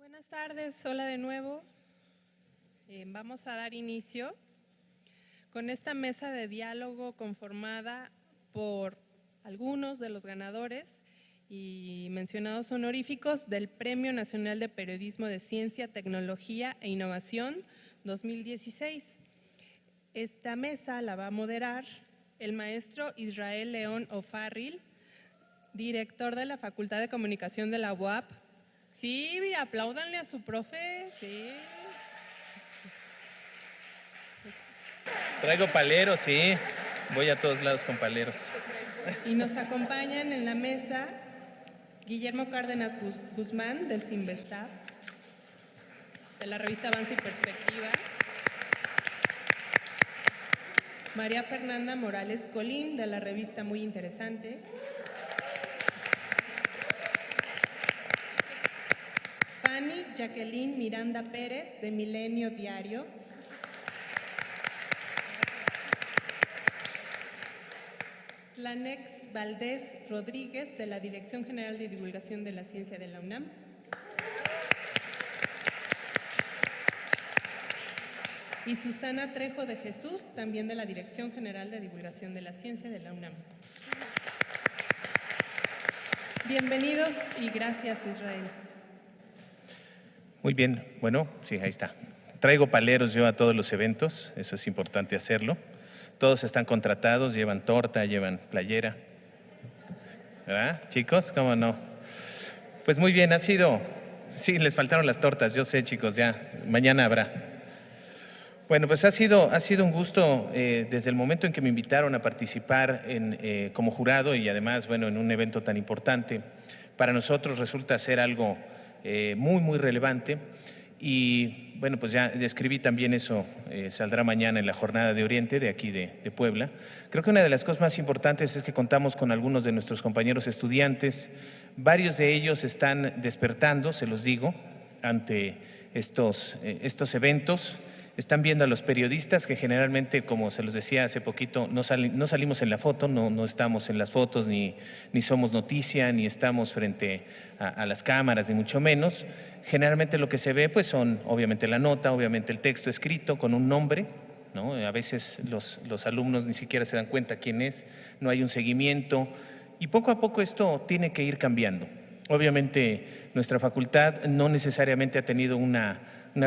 Buenas tardes, hola de nuevo. Vamos a dar inicio con esta mesa de diálogo conformada por algunos de los ganadores y mencionados honoríficos del Premio Nacional de Periodismo de Ciencia, Tecnología e Innovación 2016. Esta mesa la va a moderar el maestro Israel León O'Farrill, director de la Facultad de Comunicación de la UAP. Sí, apláudanle a su profe, sí. Traigo paleros, sí. Voy a todos lados con paleros. Y nos acompañan en la mesa Guillermo Cárdenas Guzmán, del Cinvestav, de la revista Avance y Perspectiva. María Fernanda Morales Colín, de la revista Muy Interesante. Fanny Jacqueline Miranda Pérez, de Milenio Diario. Tlanex Valdés Rodríguez, de la Dirección General de Divulgación de la Ciencia de la UNAM. Y Susana Trejo de Jesús, también de la Dirección General de Divulgación de la Ciencia de la UNAM. Bienvenidos y gracias, Israel. Muy bien, bueno, sí, ahí está. Traigo paleros yo a todos los eventos, eso es importante hacerlo. Todos están contratados, llevan torta, llevan playera. ¿Verdad, chicos? ¿Cómo no? Pues muy bien, ha sido… Sí, les faltaron las tortas, yo sé, chicos, ya, mañana habrá. Bueno, pues ha sido un gusto desde el momento en que me invitaron a participar como jurado y además, bueno, en un evento tan importante. Para nosotros resulta ser algo muy relevante y bueno, pues ya escribí también eso, saldrá mañana en la Jornada de Oriente de aquí de Puebla. Creo que una de las cosas más importantes es que contamos con algunos de nuestros compañeros estudiantes, varios de ellos están despertando, se los digo, ante estos eventos. Están viendo a los periodistas que generalmente, como se los decía hace poquito, no salimos en la foto, no estamos en las fotos, ni somos noticia, ni estamos frente a las cámaras, ni mucho menos. Generalmente lo que se ve pues son obviamente la nota, obviamente el texto escrito con un nombre, ¿no? A veces los alumnos ni siquiera se dan cuenta quién es, no hay un seguimiento y poco a poco esto tiene que ir cambiando. Obviamente nuestra facultad no necesariamente ha tenido una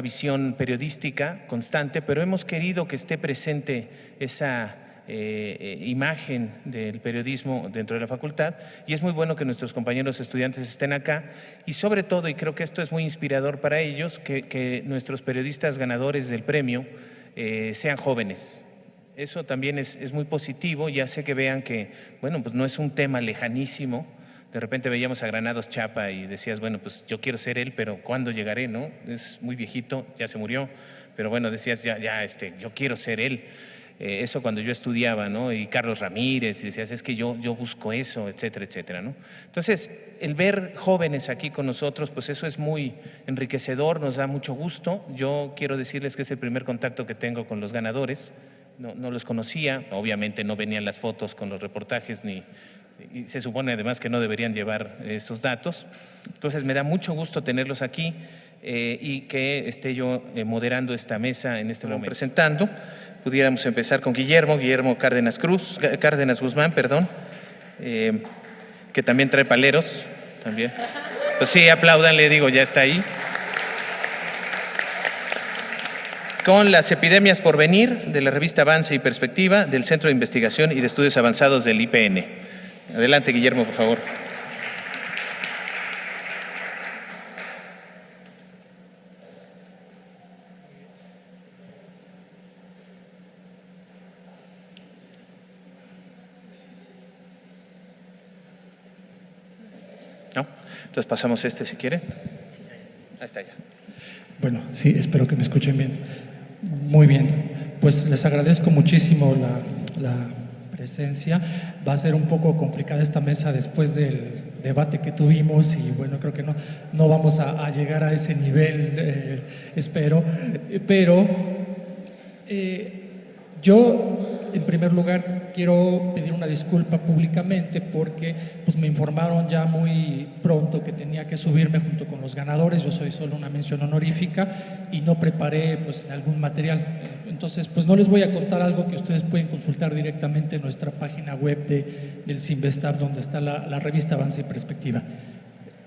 visión periodística constante, pero hemos querido que esté presente esa imagen del periodismo dentro de la facultad y es muy bueno que nuestros compañeros estudiantes estén acá y sobre todo, y creo que esto es muy inspirador para ellos, que nuestros periodistas ganadores del premio sean jóvenes. Eso también es muy positivo y hace que vean que, bueno, pues no es un tema lejanísimo. De repente veíamos a Granados Chapa y decías, bueno, pues yo quiero ser él, pero ¿cuándo llegaré, no? Es muy viejito, ya se murió, pero bueno, decías, yo quiero ser él. Eso cuando yo estudiaba, ¿no? Y Carlos Ramírez, y decías, es que yo busco eso, etcétera, etcétera, ¿no? Entonces, el ver jóvenes aquí con nosotros, pues eso es muy enriquecedor, nos da mucho gusto. Yo quiero decirles que es el primer contacto que tengo con los ganadores. No los conocía, obviamente no venían las fotos con los reportajes y se supone además que no deberían llevar esos datos. Entonces me da mucho gusto tenerlos aquí y que esté yo moderando esta mesa en este momento. Presentando, pudiéramos empezar con Guillermo Cárdenas Guzmán, que también trae paleros, también. Pues sí, apláudanle, digo, ya está ahí. Con las epidemias por venir, de la revista Avance y Perspectiva, del Centro de Investigación y de Estudios Avanzados del IPN. Adelante, Guillermo, por favor. ¿No? Entonces pasamos si quieren. Ahí está ya. Bueno, sí, espero que me escuchen bien. Muy bien, pues les agradezco muchísimo la presencia. Va a ser un poco complicada esta mesa después del debate que tuvimos y bueno, creo que no vamos a llegar a ese nivel, espero, pero yo en primer lugar, quiero pedir una disculpa públicamente porque pues, me informaron ya muy pronto que tenía que subirme junto con los ganadores. Yo soy solo una mención honorífica y no preparé pues, algún material. Entonces, pues no les voy a contar algo que ustedes pueden consultar directamente en nuestra página web del Cinvestav, donde está la revista Avance y Perspectiva.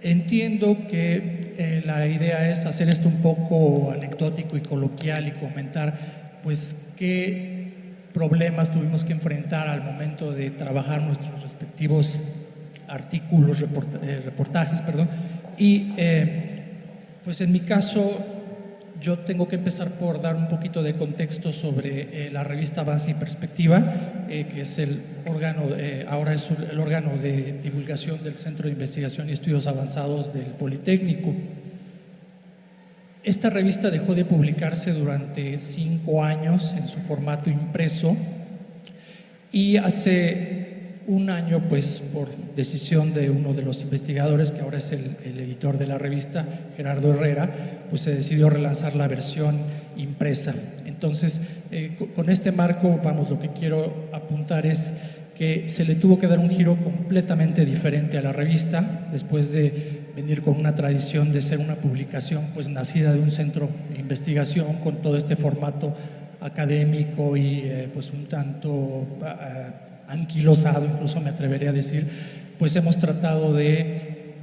Entiendo que la idea es hacer esto un poco anecdótico y coloquial y comentar pues qué problemas tuvimos que enfrentar al momento de trabajar nuestros respectivos artículos, reportajes, y pues en mi caso yo tengo que empezar por dar un poquito de contexto sobre la revista Avance y Perspectiva, que es el órgano, ahora es el órgano de divulgación del Centro de Investigación y Estudios Avanzados del Politécnico. Esta revista dejó de publicarse durante 5 años en su formato impreso y hace un año, pues por decisión de uno de los investigadores, que ahora es el editor de la revista, Gerardo Herrera, pues se decidió relanzar la versión impresa. Entonces, con este marco, vamos, lo que quiero apuntar es que se le tuvo que dar un giro completamente diferente a la revista, después de venir con una tradición de ser una publicación pues nacida de un centro de investigación con todo este formato académico y pues un tanto anquilosado, incluso me atrevería a decir. Pues hemos tratado de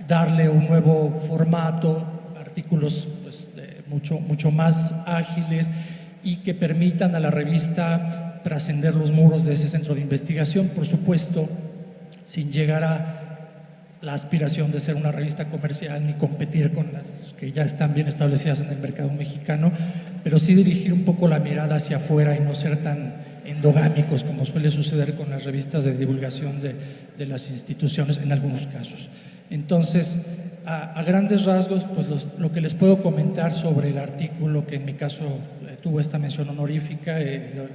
darle un nuevo formato, artículos pues, mucho más ágiles y que permitan a la revista trascender los muros de ese centro de investigación, por supuesto, sin llegar a la aspiración de ser una revista comercial ni competir con las que ya están bien establecidas en el mercado mexicano, pero sí dirigir un poco la mirada hacia afuera y no ser tan endogámicos como suele suceder con las revistas de divulgación de las instituciones en algunos casos. Entonces, a grandes rasgos, pues lo que les puedo comentar sobre el artículo que en mi caso tuvo esta mención honorífica, el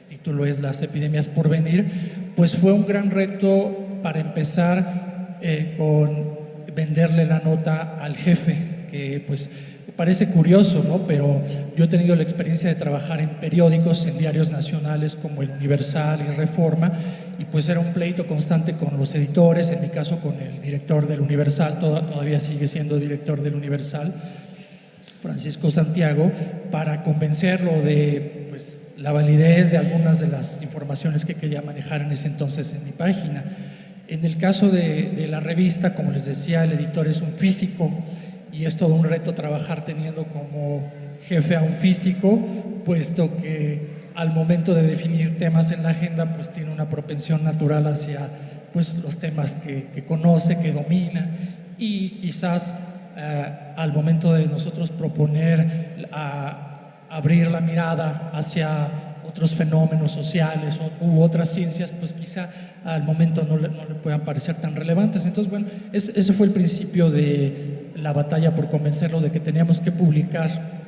título es Las epidemias por venir, pues fue un gran reto para empezar con venderle la nota al jefe, que pues parece curioso, ¿no? Pero yo he tenido la experiencia de trabajar en periódicos, en diarios nacionales como El Universal y Reforma, y pues era un pleito constante con los editores, en mi caso con el director del Universal, todavía sigue siendo director del Universal, Francisco Santiago, para convencerlo de pues, la validez de algunas de las informaciones que quería manejar en ese entonces en mi página. En el caso de la revista, como les decía, el editor es un físico y es todo un reto trabajar teniendo como jefe a un físico, puesto que al momento de definir temas en la agenda, pues tiene una propensión natural hacia pues, los temas que conoce, que domina, y quizás al momento de nosotros proponer abrir la mirada hacia otros fenómenos sociales u otras ciencias, pues quizá al momento no le puedan parecer tan relevantes. Entonces, bueno, ese fue el principio de la batalla por convencerlo de que teníamos que publicar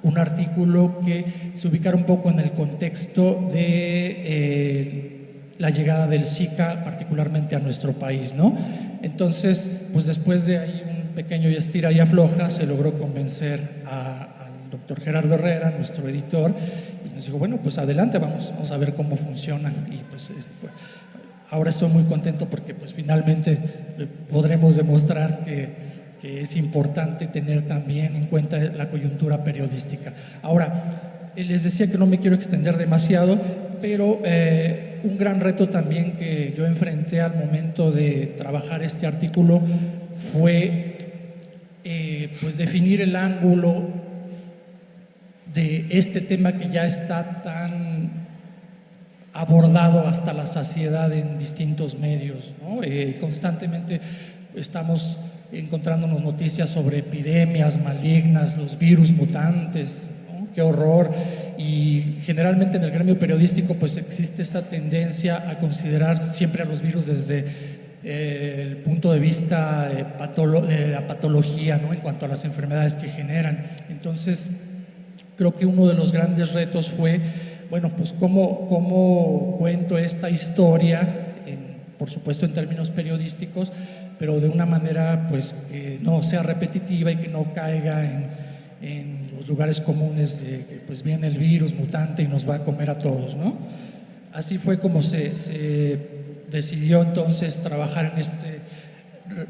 un artículo que se ubicara un poco en el contexto de la llegada del Zika, particularmente a nuestro país, ¿no? Entonces, pues después de ahí un pequeño estira y afloja, se logró convencer al doctor Gerardo Herrera, nuestro editor, y nos dijo, bueno, pues adelante, vamos a ver cómo funciona. Y pues ahora estoy muy contento porque pues finalmente podremos demostrar que es importante tener también en cuenta la coyuntura periodística. Ahora, les decía que no me quiero extender demasiado, pero un gran reto también que yo enfrenté al momento de trabajar este artículo fue pues definir el ángulo de este tema que ya está tan abordado hasta la saciedad en distintos medios, ¿no? Constantemente estamos encontrándonos noticias sobre epidemias malignas, los virus mutantes, ¿no? ¡Qué horror! Y generalmente en el gremio periodístico pues existe esa tendencia a considerar siempre a los virus desde el punto de vista de la patología, ¿no? En cuanto a las enfermedades que generan. Entonces, creo que uno de los grandes retos fue, bueno, pues cómo cuento esta historia, por supuesto en términos periodísticos, pero de una manera pues que no sea repetitiva y que no caiga en los lugares comunes de que pues viene el virus mutante y nos va a comer a todos, ¿no? Así fue como se decidió entonces trabajar en este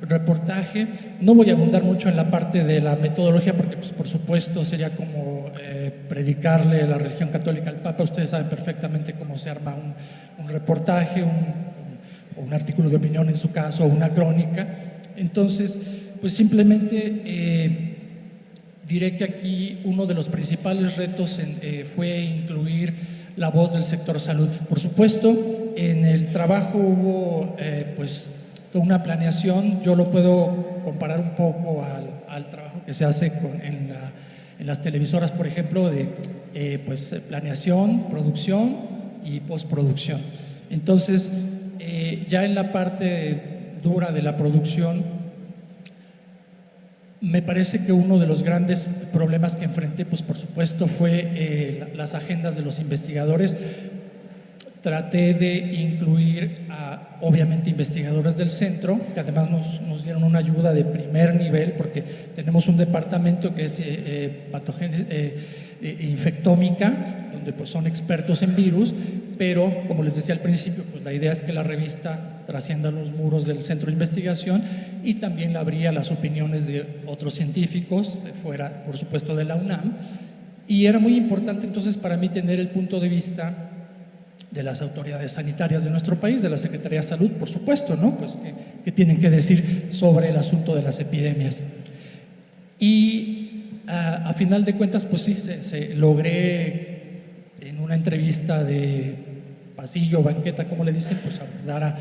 reportaje. No voy a abundar mucho en la parte de la metodología porque pues, por supuesto sería como predicarle la religión católica al Papa. Ustedes saben perfectamente cómo se arma un reportaje, un artículo de opinión en su caso, o una crónica. Entonces, pues simplemente diré que aquí uno de los principales retos fue incluir la voz del sector salud. Por supuesto, en el trabajo hubo pues una planeación. Yo lo puedo comparar un poco al trabajo que se hace en las televisoras, por ejemplo, de pues, planeación, producción y postproducción. Entonces, ya en la parte dura de la producción, me parece que uno de los grandes problemas que enfrenté, pues por supuesto, fue las agendas de los investigadores. Traté de incluir obviamente infectivadores del centro, que además nos dieron una ayuda de primer nivel, porque tenemos un departamento que es infectómica, donde pues son expertos en virus, pero como les decía al principio, pues la idea es que la revista trascienda los muros del centro de investigación y también le abría las opiniones de otros científicos, fuera por supuesto de la UNAM, y era muy importante entonces para mí tener el punto de vista de las autoridades sanitarias de nuestro país, de la Secretaría de Salud, por supuesto, ¿no? Pues que tienen que decir sobre el asunto de las epidemias. Y a final de cuentas, pues sí, logré en una entrevista de pasillo, banqueta, como le dicen, pues abordar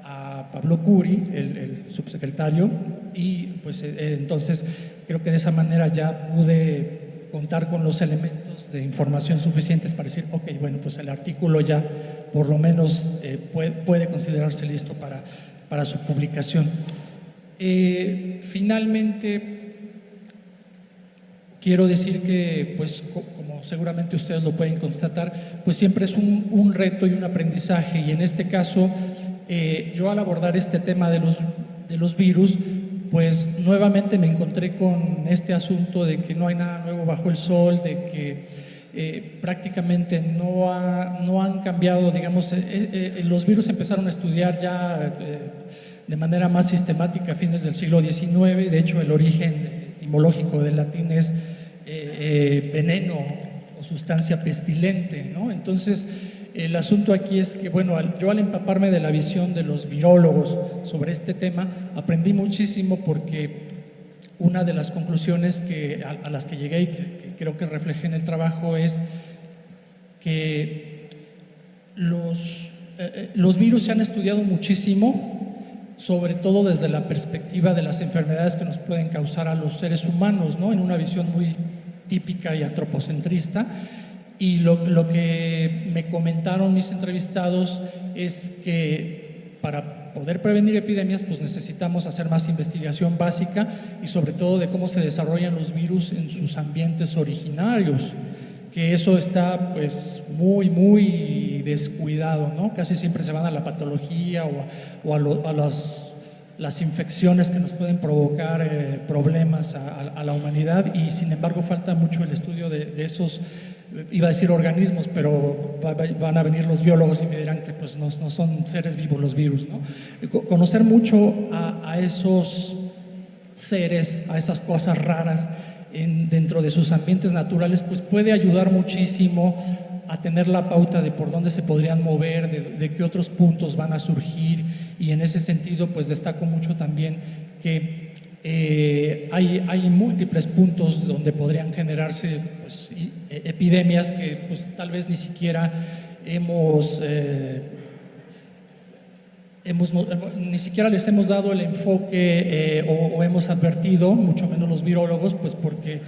a Pablo Curi, el subsecretario, y pues entonces creo que de esa manera ya pude contar con los elementos de información suficientes para decir, ok, bueno, pues el artículo ya por lo menos puede considerarse listo para su publicación. Finalmente, quiero decir que, pues, como seguramente ustedes lo pueden constatar, pues siempre es un reto y un aprendizaje, y en este caso, yo al abordar este tema de los virus, pues nuevamente me encontré con este asunto de que no hay nada nuevo bajo el sol, de que prácticamente no han cambiado, digamos, los virus empezaron a estudiar ya de manera más sistemática a fines del siglo XIX. De hecho, el origen etimológico del latín es veneno o sustancia pestilente, ¿no? Entonces, el asunto aquí es que, bueno, yo al empaparme de la visión de los virólogos sobre este tema, aprendí muchísimo, porque una de las conclusiones a las que llegué y que creo que reflejé en el trabajo es que los virus se han estudiado muchísimo, sobre todo desde la perspectiva de las enfermedades que nos pueden causar a los seres humanos, ¿no? En una visión muy típica y antropocentrista. Y lo que me comentaron mis entrevistados es que para poder prevenir epidemias, pues necesitamos hacer más investigación básica y sobre todo de cómo se desarrollan los virus en sus ambientes originarios, que eso está pues muy descuidado, ¿no? Casi siempre se van a la patología o a las infecciones que nos pueden provocar problemas a la humanidad, y sin embargo falta mucho el estudio de esos, iba a decir organismos, pero van a venir los biólogos y me dirán que pues no son seres vivos los virus, ¿no? Conocer mucho a esos seres, a esas cosas raras dentro de sus ambientes naturales, pues puede ayudar muchísimo a tener la pauta de por dónde se podrían mover, de qué otros puntos van a surgir, y en ese sentido pues destaco mucho también que hay múltiples puntos donde podrían generarse pues, epidemias que pues, tal vez ni siquiera ni siquiera les hemos dado el enfoque o hemos advertido, mucho menos los virólogos, pues porque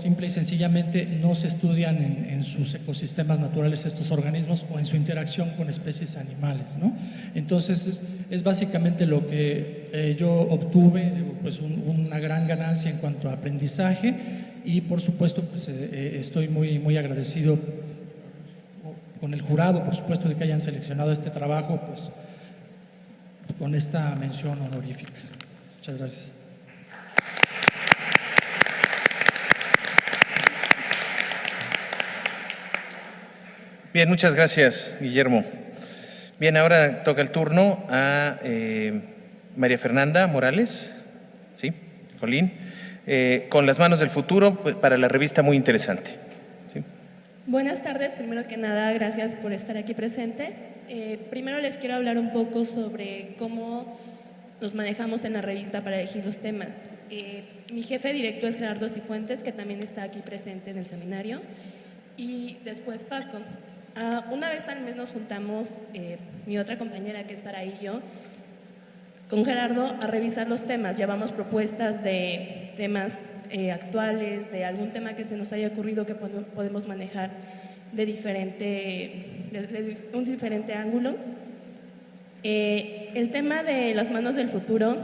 simple y sencillamente no se estudian en sus ecosistemas naturales estos organismos o en su interacción con especies animales, ¿no? Entonces es básicamente lo que yo obtuve, pues una gran ganancia en cuanto a aprendizaje, y por supuesto pues estoy muy agradecido con el jurado, por supuesto, de que hayan seleccionado este trabajo pues con esta mención honorífica. Muchas gracias. Bien, muchas gracias, Guillermo. Bien, ahora toca el turno a María Fernanda Morales, ¿sí? Jolín, con Las manos del futuro para la revista Muy Interesante. ¿Sí? Buenas tardes, primero que nada, gracias por estar aquí presentes. Primero les quiero hablar un poco sobre cómo nos manejamos en la revista para elegir los temas. Mi jefe directo es Gerardo Cifuentes, que también está aquí presente en el seminario, y después Paco. Una vez al mes nos juntamos, mi otra compañera, que es Sara, y yo, con Gerardo a revisar los temas. Llevamos propuestas de temas actuales, de algún tema que se nos haya ocurrido que podemos manejar de un diferente ángulo. El tema de Las manos del futuro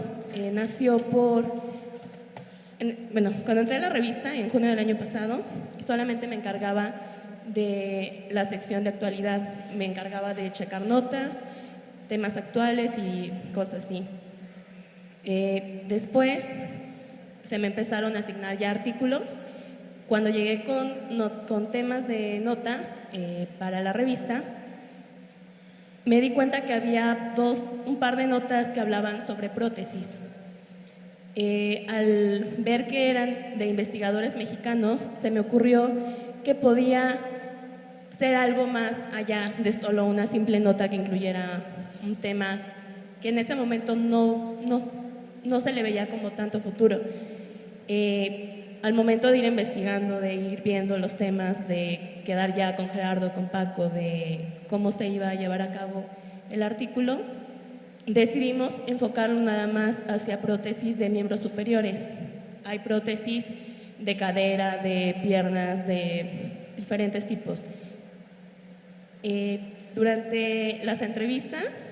nació cuando entré a la revista en junio del año pasado, solamente me encargaba de la sección de actualidad, me encargaba de checar notas, temas actuales y cosas así. Después se me empezaron a asignar ya artículos. Cuando llegué con temas de notas para la revista, me di cuenta que había un par de notas que hablaban sobre prótesis. Al ver que eran de investigadores mexicanos, se me ocurrió que podía ser algo más allá de solo una simple nota que incluyera un tema que en ese momento no se le veía como tanto futuro. Al momento de ir investigando, de ir viendo los temas, de quedar ya con Gerardo, con Paco, de cómo se iba a llevar a cabo el artículo, decidimos enfocarlo nada más hacia prótesis de miembros superiores. Hay prótesis de cadera, de piernas, de diferentes tipos. Durante las entrevistas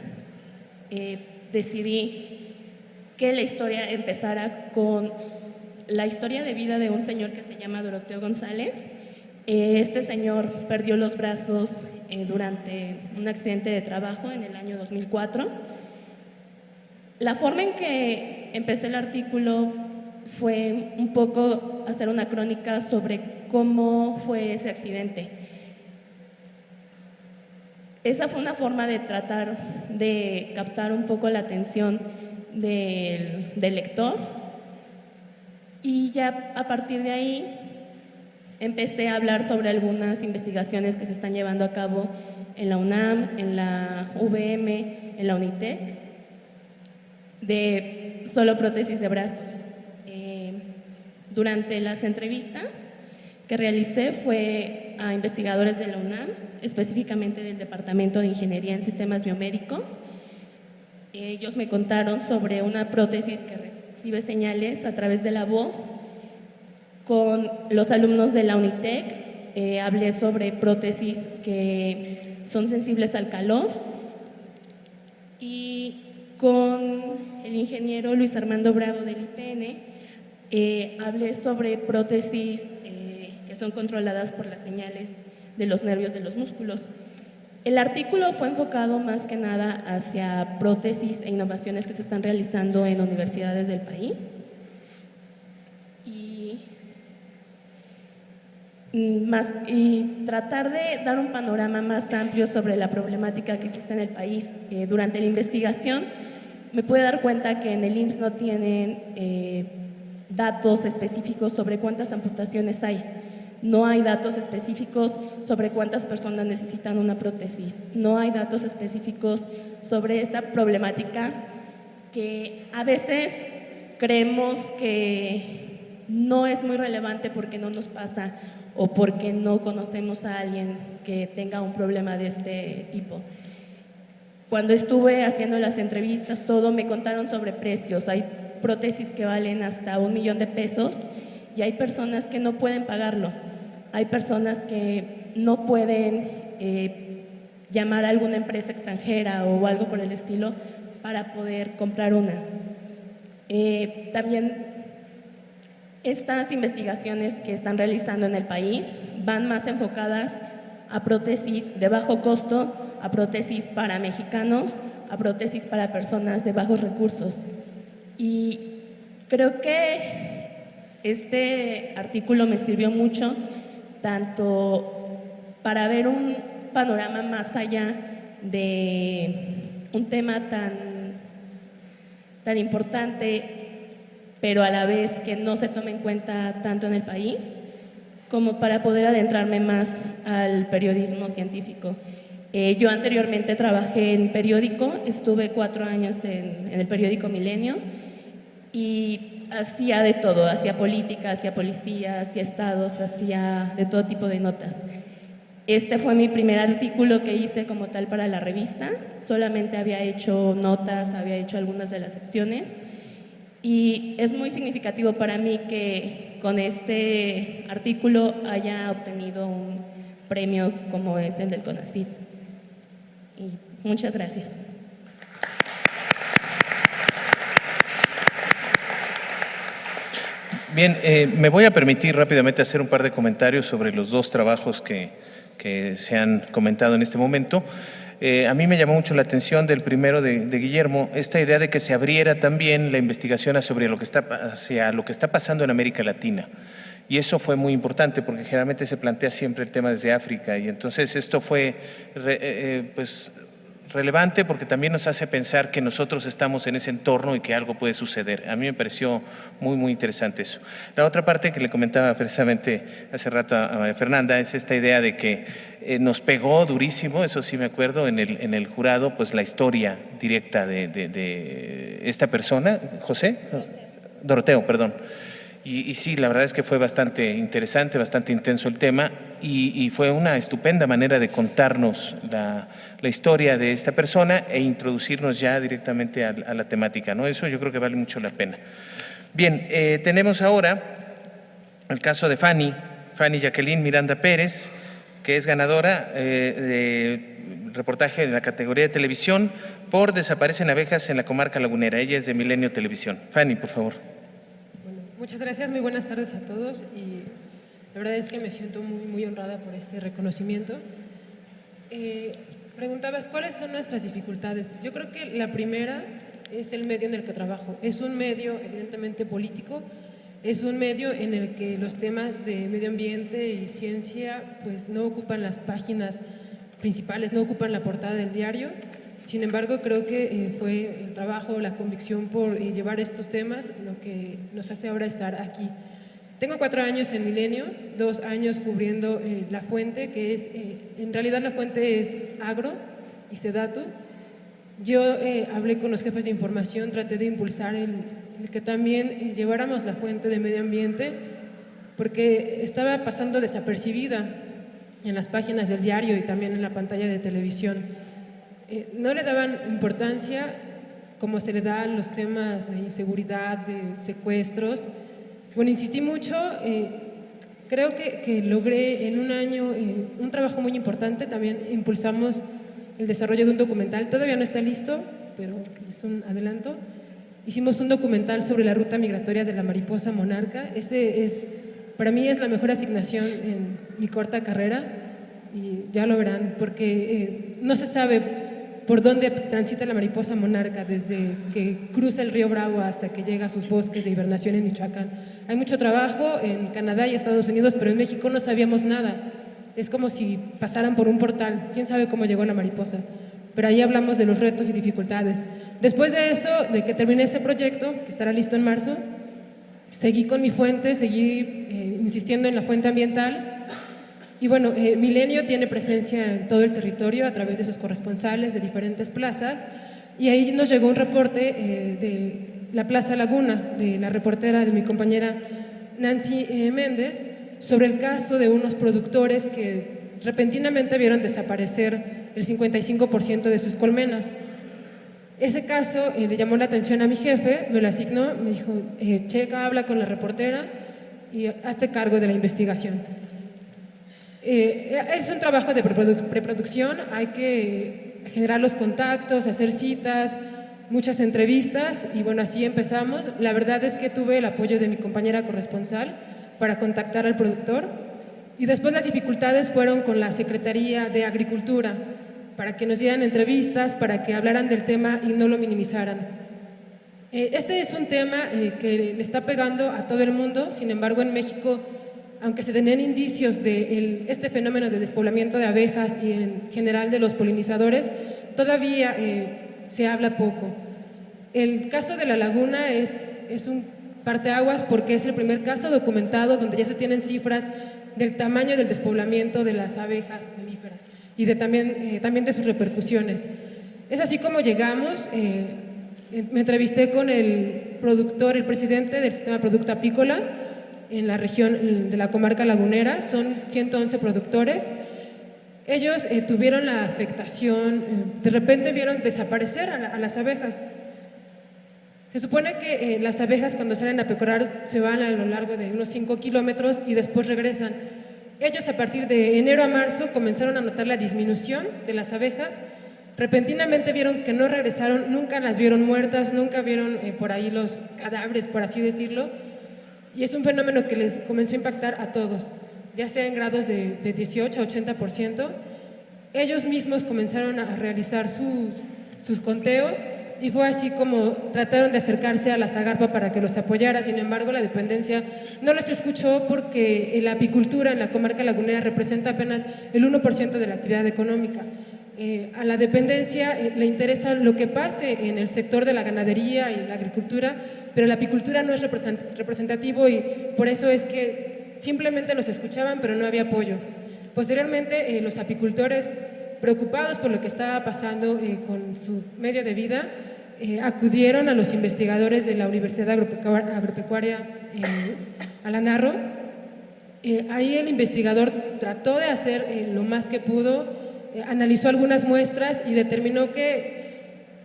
decidí que la historia empezara con la historia de vida de un señor que se llama Doroteo González. Este señor perdió los brazos durante un accidente de trabajo en el año 2004. La forma en que empecé el artículo fue un poco hacer una crónica sobre cómo fue ese accidente. Esa fue una forma de tratar de captar un poco la atención del lector, y ya a partir de ahí empecé a hablar sobre algunas investigaciones que se están llevando a cabo en la UNAM, en la UVM, en la UNITEC, de solo prótesis de brazos. Durante las entrevistas que realicé fue a investigadores de la UNAM, específicamente del Departamento de Ingeniería en Sistemas Biomédicos. Ellos me contaron sobre una prótesis que recibe señales a través de la voz. Con los alumnos de la UNITEC hablé sobre prótesis que son sensibles al calor, y con el ingeniero Luis Armando Bravo del IPN hablé sobre prótesis que son controladas por las señales de los nervios de los músculos. El artículo fue enfocado más que nada hacia prótesis e innovaciones que se están realizando en universidades del país. Y tratar de dar un panorama más amplio sobre la problemática que existe en el país. Durante la investigación me pude dar cuenta que en el IMSS no tienen datos específicos sobre cuántas amputaciones hay. No hay datos específicos sobre cuántas personas necesitan una prótesis. No hay datos específicos sobre esta problemática que a veces creemos que no es muy relevante porque no nos pasa o porque no conocemos a alguien que tenga un problema de este tipo. Cuando estuve haciendo las entrevistas, me contaron sobre precios. Hay prótesis que valen hasta $1 millón y hay personas que no pueden pagarlo. Hay personas que no pueden llamar a alguna empresa extranjera o algo por el estilo para poder comprar una. También estas investigaciones que están realizando en el país van más enfocadas a prótesis de bajo costo, a prótesis para mexicanos, a prótesis para personas de bajos recursos. Y creo que este artículo me sirvió mucho tanto para panorama más allá de un tema tan importante, pero a la vez que no se tome en cuenta tanto en el país, como para poder adentrarme más al periodismo científico. Yo anteriormente trabajé en periódico, estuve 4 años en el periódico Milenio y hacía de todo, hacía política, hacía policía, hacía estados, hacía de todo tipo de notas. Este fue mi primer artículo que hice como tal para la revista, solamente había hecho notas, había hecho algunas de las secciones y es muy significativo para mí que con este artículo haya obtenido un premio como es el del CONACYT. Y muchas gracias. Bien, me voy a permitir rápidamente hacer un par de comentarios sobre los dos trabajos que se han comentado en este momento. A mí me llamó mucho la atención del primero de Guillermo, esta idea de que se abriera también la investigación hacia lo que está pasando en América Latina. Y eso fue muy importante porque generalmente se plantea siempre el tema desde África y entonces esto fue pues relevante porque también nos hace pensar que nosotros estamos en ese entorno y que algo puede suceder. A mí me pareció muy interesante eso. La otra parte que le comentaba precisamente hace rato a María Fernanda es esta idea de que nos pegó durísimo, eso sí me acuerdo, en el jurado, pues la historia directa de esta persona, Doroteo, perdón. Y sí, la verdad es que fue bastante interesante, bastante intenso el tema y fue una estupenda manera de contarnos la historia de esta persona e introducirnos ya directamente a la temática, ¿no? Eso yo creo que vale mucho la pena. Bien, tenemos ahora el caso de Fanny Jacqueline Miranda Pérez, que es ganadora de reportaje en la categoría de televisión por Desaparecen abejas en la comarca lagunera. Ella es de Milenio Televisión. Fanny, por favor. Muchas gracias, muy buenas tardes a todos y la verdad es que me siento muy honrada por este reconocimiento. Preguntabas, ¿cuáles son nuestras dificultades? Yo creo que la primera es el medio en el que trabajo. Es un medio evidentemente político, es un medio en el que los temas de medio ambiente y ciencia pues no ocupan las páginas principales, no ocupan la portada del diario. Sin embargo, creo que fue el trabajo, la convicción por llevar estos temas lo que nos hace ahora estar aquí. Tengo 4 años en Milenio, 2 años cubriendo La Fuente, que es, en realidad La Fuente es agro y sedatu. Yo hablé con los jefes de información, traté de impulsar el que también lleváramos La Fuente de medio ambiente, porque estaba pasando desapercibida en las páginas del diario y también en la pantalla de televisión. No le daban importancia como se le da a los temas de inseguridad, de secuestros. Bueno, insistí mucho, creo que logré en un año un trabajo muy importante. También impulsamos el desarrollo de un documental, todavía no está listo, pero es un adelanto. Hicimos un documental sobre la ruta migratoria de la mariposa monarca. Para mí es la mejor asignación en mi corta carrera y ya lo verán, porque no se sabe por dónde transita la mariposa monarca desde que cruza el río Bravo hasta que llega a sus bosques de hibernación en Michoacán. Hay mucho trabajo en Canadá y Estados Unidos, pero en México no sabíamos nada. Es como si pasaran por un portal. ¿Quién sabe cómo llegó la mariposa? Pero ahí hablamos de los retos y dificultades. Después de eso, de que terminé ese proyecto, que estará listo en marzo, seguí con mi fuente, seguí insistiendo en la fuente ambiental. Y bueno, Milenio tiene presencia en todo el territorio a través de sus corresponsales de diferentes plazas y ahí nos llegó un reporte de la Plaza Laguna, de la reportera, de mi compañera Nancy Méndez, sobre el caso de unos productores que repentinamente vieron desaparecer el 55% de sus colmenas. Ese caso le llamó la atención a mi jefe, me lo asignó, me dijo, checa, habla con la reportera y hazte cargo de la investigación. Es un trabajo de preproducción, hay que generar los contactos, hacer citas, muchas entrevistas y bueno, así empezamos. La verdad es que tuve el apoyo de mi compañera corresponsal para contactar al productor y después las dificultades fueron con la Secretaría de Agricultura para que nos dieran entrevistas, para que hablaran del tema y no lo minimizaran. Este es un tema que le está pegando a todo el mundo, sin embargo en México aunque se tenían indicios de este fenómeno de despoblamiento de abejas y en general de los polinizadores, todavía se habla poco. El caso de la laguna es un parteaguas porque es el primer caso documentado donde ya se tienen cifras del tamaño del despoblamiento de las abejas melíferas y también de sus repercusiones. Es así como llegamos. Me entrevisté con el presidente del sistema producto apícola en la región de la comarca lagunera. Son 111 productores. Ellos tuvieron la afectación, de repente vieron desaparecer a las abejas. Se supone que las abejas cuando salen a pecorar se van a lo largo de unos 5 kilómetros y después regresan. Ellos a partir de enero a marzo comenzaron a notar la disminución de las abejas. Repentinamente vieron que no regresaron, nunca las vieron muertas, nunca vieron por ahí los cadáveres, por así decirlo. Y es un fenómeno que les comenzó a impactar a todos, ya sea en grados de 18 a 80%. Ellos mismos comenzaron a realizar sus conteos y fue así como trataron de acercarse a la Zagarpa para que los apoyara. Sin embargo, la dependencia no los escuchó porque la apicultura en la comarca lagunera representa apenas el 1% de la actividad económica. A la dependencia le interesa lo que pase en el sector de la ganadería y la agricultura, pero la apicultura no es representativo y por eso es que simplemente los escuchaban, pero no había apoyo. Posteriormente, los apicultores, preocupados por lo que estaba pasando con su medio de vida, acudieron a los investigadores de la Universidad Agropecuaria Alanarro. Ahí el investigador trató de hacer lo más que pudo, analizó algunas muestras y determinó que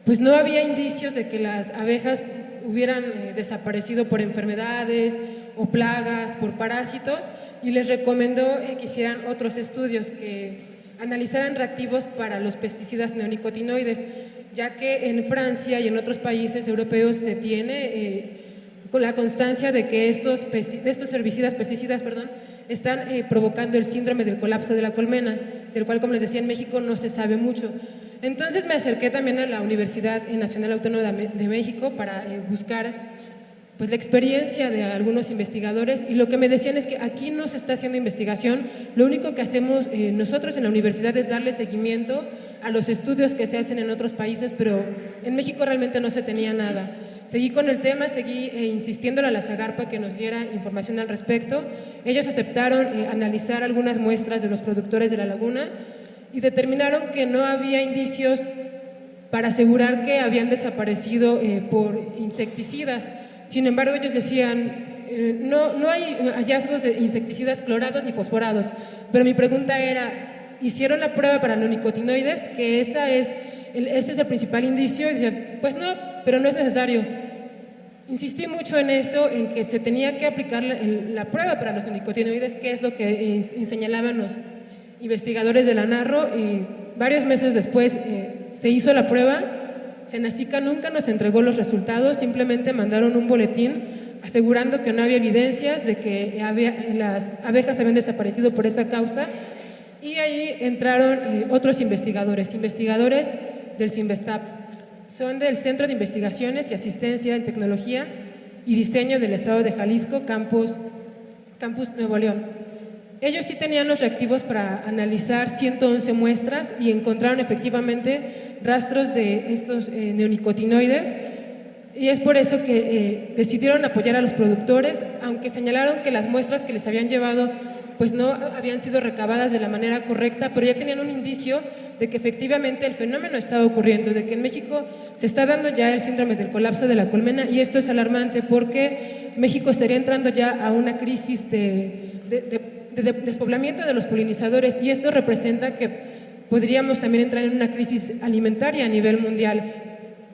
pues no había indicios de que las abejas hubieran desaparecido por enfermedades o plagas, por parásitos, y les recomendó que hicieran otros estudios, que analizaran reactivos para los pesticidas neonicotinoides, ya que en Francia y en otros países europeos se tiene con la constancia de que estos pesticidas, están provocando el síndrome del colapso de la colmena, del cual, como les decía, en México no se sabe mucho. Entonces me acerqué también a la Universidad Nacional Autónoma de México para buscar pues, la experiencia de algunos investigadores, y lo que me decían es que aquí no se está haciendo investigación, lo único que hacemos nosotros en la universidad es darle seguimiento a los estudios que se hacen en otros países, pero en México realmente no se tenía nada. Seguí con el tema, seguí insistiéndole a la Zagarpa que nos diera información al respecto. Ellos aceptaron analizar algunas muestras de los productores de la laguna y determinaron que no había indicios para asegurar que habían desaparecido por insecticidas. Sin embargo, ellos decían, no hay hallazgos de insecticidas clorados ni fosforados, pero mi pregunta era, ¿hicieron la prueba para neonicotinoides? Que ese es el principal indicio. Y decía, pues no, pero no es necesario. Insistí mucho en eso, en que se tenía que aplicar la prueba para los neonicotinoides, que es lo que señalaban los investigadores de la Narro, y varios meses después se hizo la prueba. Senacica nunca nos entregó los resultados, simplemente mandaron un boletín asegurando que no había evidencias de que las abejas habían desaparecido por esa causa, y ahí entraron otros investigadores del CINVESTAP. Son del Centro de Investigaciones y Asistencia en Tecnología y Diseño del Estado de Jalisco, Campus Nuevo León. Ellos sí tenían los reactivos para analizar 111 muestras y encontraron efectivamente rastros de estos neonicotinoides, y es por eso que decidieron apoyar a los productores, aunque señalaron que las muestras que les habían llevado pues no habían sido recabadas de la manera correcta, pero ya tenían un indicio de que efectivamente el fenómeno estaba ocurriendo, de que en México se está dando ya el síndrome del colapso de la colmena, y esto es alarmante porque México estaría entrando ya a una crisis de despoblamiento de los polinizadores, y esto representa que podríamos también entrar en una crisis alimentaria a nivel mundial.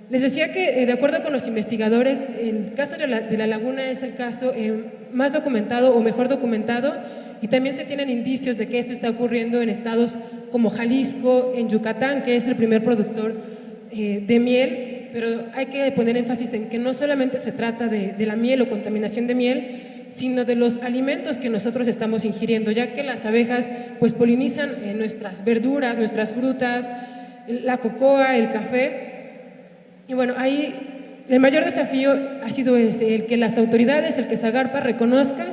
Les decía que, de acuerdo con los investigadores, el caso de la laguna es el caso más documentado o mejor documentado, y también se tienen indicios de que esto está ocurriendo en estados como Jalisco, en Yucatán, que es el primer productor de miel, pero hay que poner énfasis en que no solamente se trata de la miel o contaminación de miel, sino de los alimentos que nosotros estamos ingiriendo, ya que las abejas pues polinizan nuestras verduras, nuestras frutas, la cocoa, el café. Y bueno, ahí el mayor desafío ha sido ese, el que las autoridades, el que Zagarpa reconozca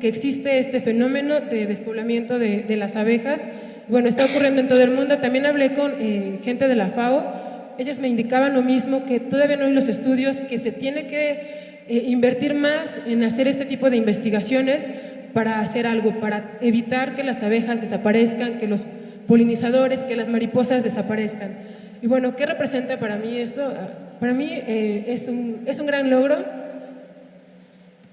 que existe este fenómeno de despoblamiento de las abejas. Bueno, está ocurriendo en todo el mundo. También hablé con gente de la FAO. Ellos me indicaban lo mismo, que todavía no hay los estudios, que se tiene que invertir más en hacer este tipo de investigaciones para hacer algo, para evitar que las abejas desaparezcan, que los polinizadores, que las mariposas desaparezcan. Y bueno, ¿qué representa para mí esto? Para mí es un gran logro.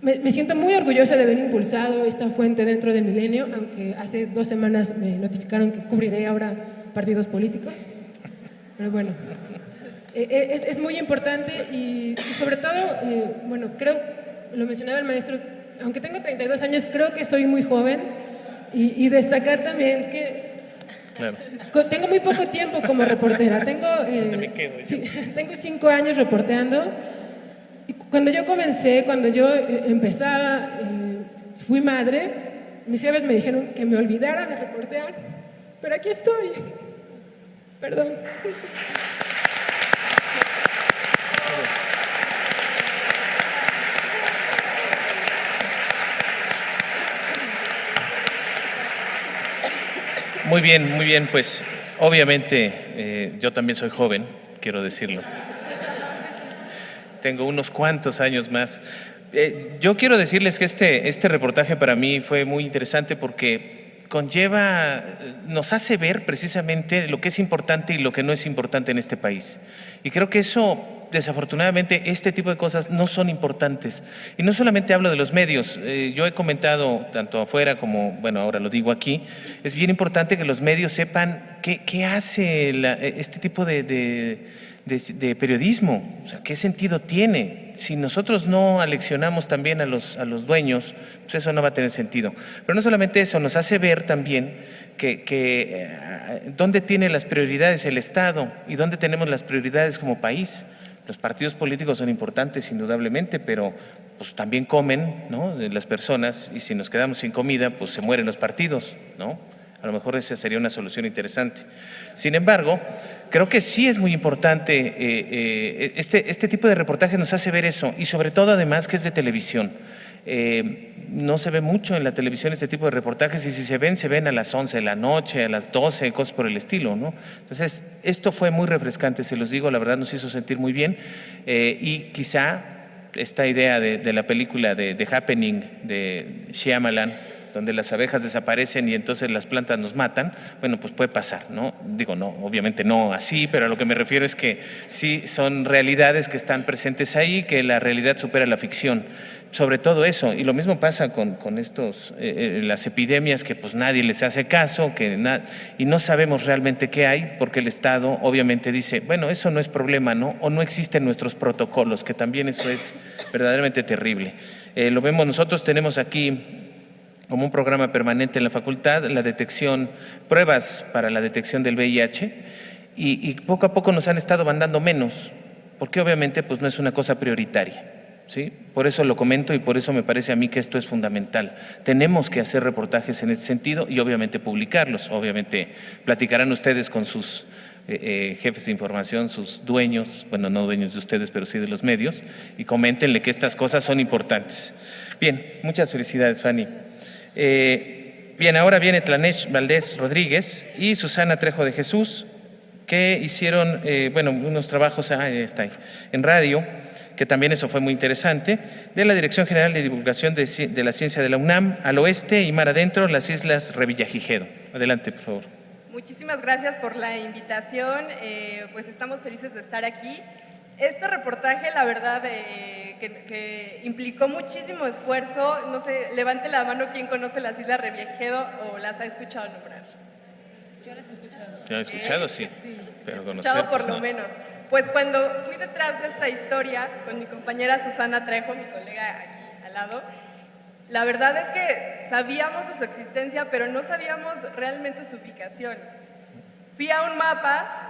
Me siento muy orgullosa de haber impulsado esta fuente dentro de Milenio, aunque hace 2 semanas me notificaron que cubriré ahora partidos políticos. Pero bueno, es muy importante y sobre todo, bueno, creo, lo mencionaba el maestro, aunque tengo 32 años, creo que soy muy joven y destacar también que Claro. tengo muy poco tiempo como reportera. Tengo 5 años reporteando. Y cuando yo comencé, cuando yo empezaba, fui madre, mis jefes me dijeron que me olvidara de reportear, pero aquí estoy. Perdón. Muy bien, pues obviamente yo también soy joven, quiero decirlo. Tengo unos cuantos años más. Yo quiero decirles que este reportaje para mí fue muy interesante porque nos hace ver precisamente lo que es importante y lo que no es importante en este país. Y creo que eso, desafortunadamente, este tipo de cosas no son importantes. Y no solamente hablo de los medios, yo he comentado tanto afuera como, bueno, ahora lo digo aquí, es bien importante que los medios sepan qué hace este tipo de periodismo, o sea, ¿qué sentido tiene? Si nosotros no aleccionamos también a los dueños, pues eso no va a tener sentido. Pero no solamente eso, nos hace ver también que dónde tiene las prioridades el Estado y dónde tenemos las prioridades como país. Los partidos políticos son importantes, indudablemente, pero pues también comen, ¿no?, de las personas, y si nos quedamos sin comida, pues se mueren los partidos, ¿no? A lo mejor esa sería una solución interesante. Sin embargo, creo que sí es muy importante, este tipo de reportajes nos hace ver eso, y sobre todo además que es de televisión. No se ve mucho en la televisión este tipo de reportajes, y si se ven a las 11 de la noche, a las 12, cosas por el estilo, ¿no? Entonces, esto fue muy refrescante, se los digo, la verdad nos hizo sentir muy bien, y quizá esta idea de la película de Happening de Shyamalan, donde las abejas desaparecen y entonces las plantas nos matan, bueno, pues puede pasar, ¿no? Digo, no, obviamente no así, pero a lo que me refiero es que sí son realidades que están presentes ahí, que la realidad supera la ficción, sobre todo eso. Y lo mismo pasa con las epidemias, que pues nadie les hace caso, y no sabemos realmente qué hay, porque el Estado obviamente dice, bueno, eso no es problema, ¿no? O no existen nuestros protocolos, que también eso es verdaderamente terrible. Lo vemos nosotros, tenemos aquí como un programa permanente en la facultad, pruebas para la detección del VIH, y poco a poco nos han estado mandando menos, porque obviamente pues no es una cosa prioritaria, ¿sí? Por eso lo comento y por eso me parece a mí que esto es fundamental. Tenemos que hacer reportajes en ese sentido y obviamente publicarlos. Obviamente platicarán ustedes con sus jefes de información, sus dueños, bueno, no dueños de ustedes, pero sí de los medios, y coméntenle que estas cosas son importantes. Bien, muchas felicidades, Fanny. Bien, ahora viene Tlanesh Valdés Rodríguez y Susana Trejo de Jesús, que hicieron, unos trabajos en radio, que también eso fue muy interesante, de la Dirección General de Divulgación de la Ciencia de la UNAM, al oeste y mar adentro, las Islas Revillagigedo. Adelante, por favor. Muchísimas gracias por la invitación, pues estamos felices de estar aquí. Este reportaje, la verdad, que implicó muchísimo esfuerzo. No sé, levante la mano quien conoce las Islas Revillagigedo o las ha escuchado nombrar. Yo las he escuchado. ¿Ya he escuchado? Sí, pero conocer, Escuchado por pues, lo no. menos. Pues cuando fui detrás de esta historia con mi compañera Susana Trejo, mi colega aquí al lado, la verdad es que sabíamos de su existencia, pero no sabíamos realmente su ubicación. Fui a un mapa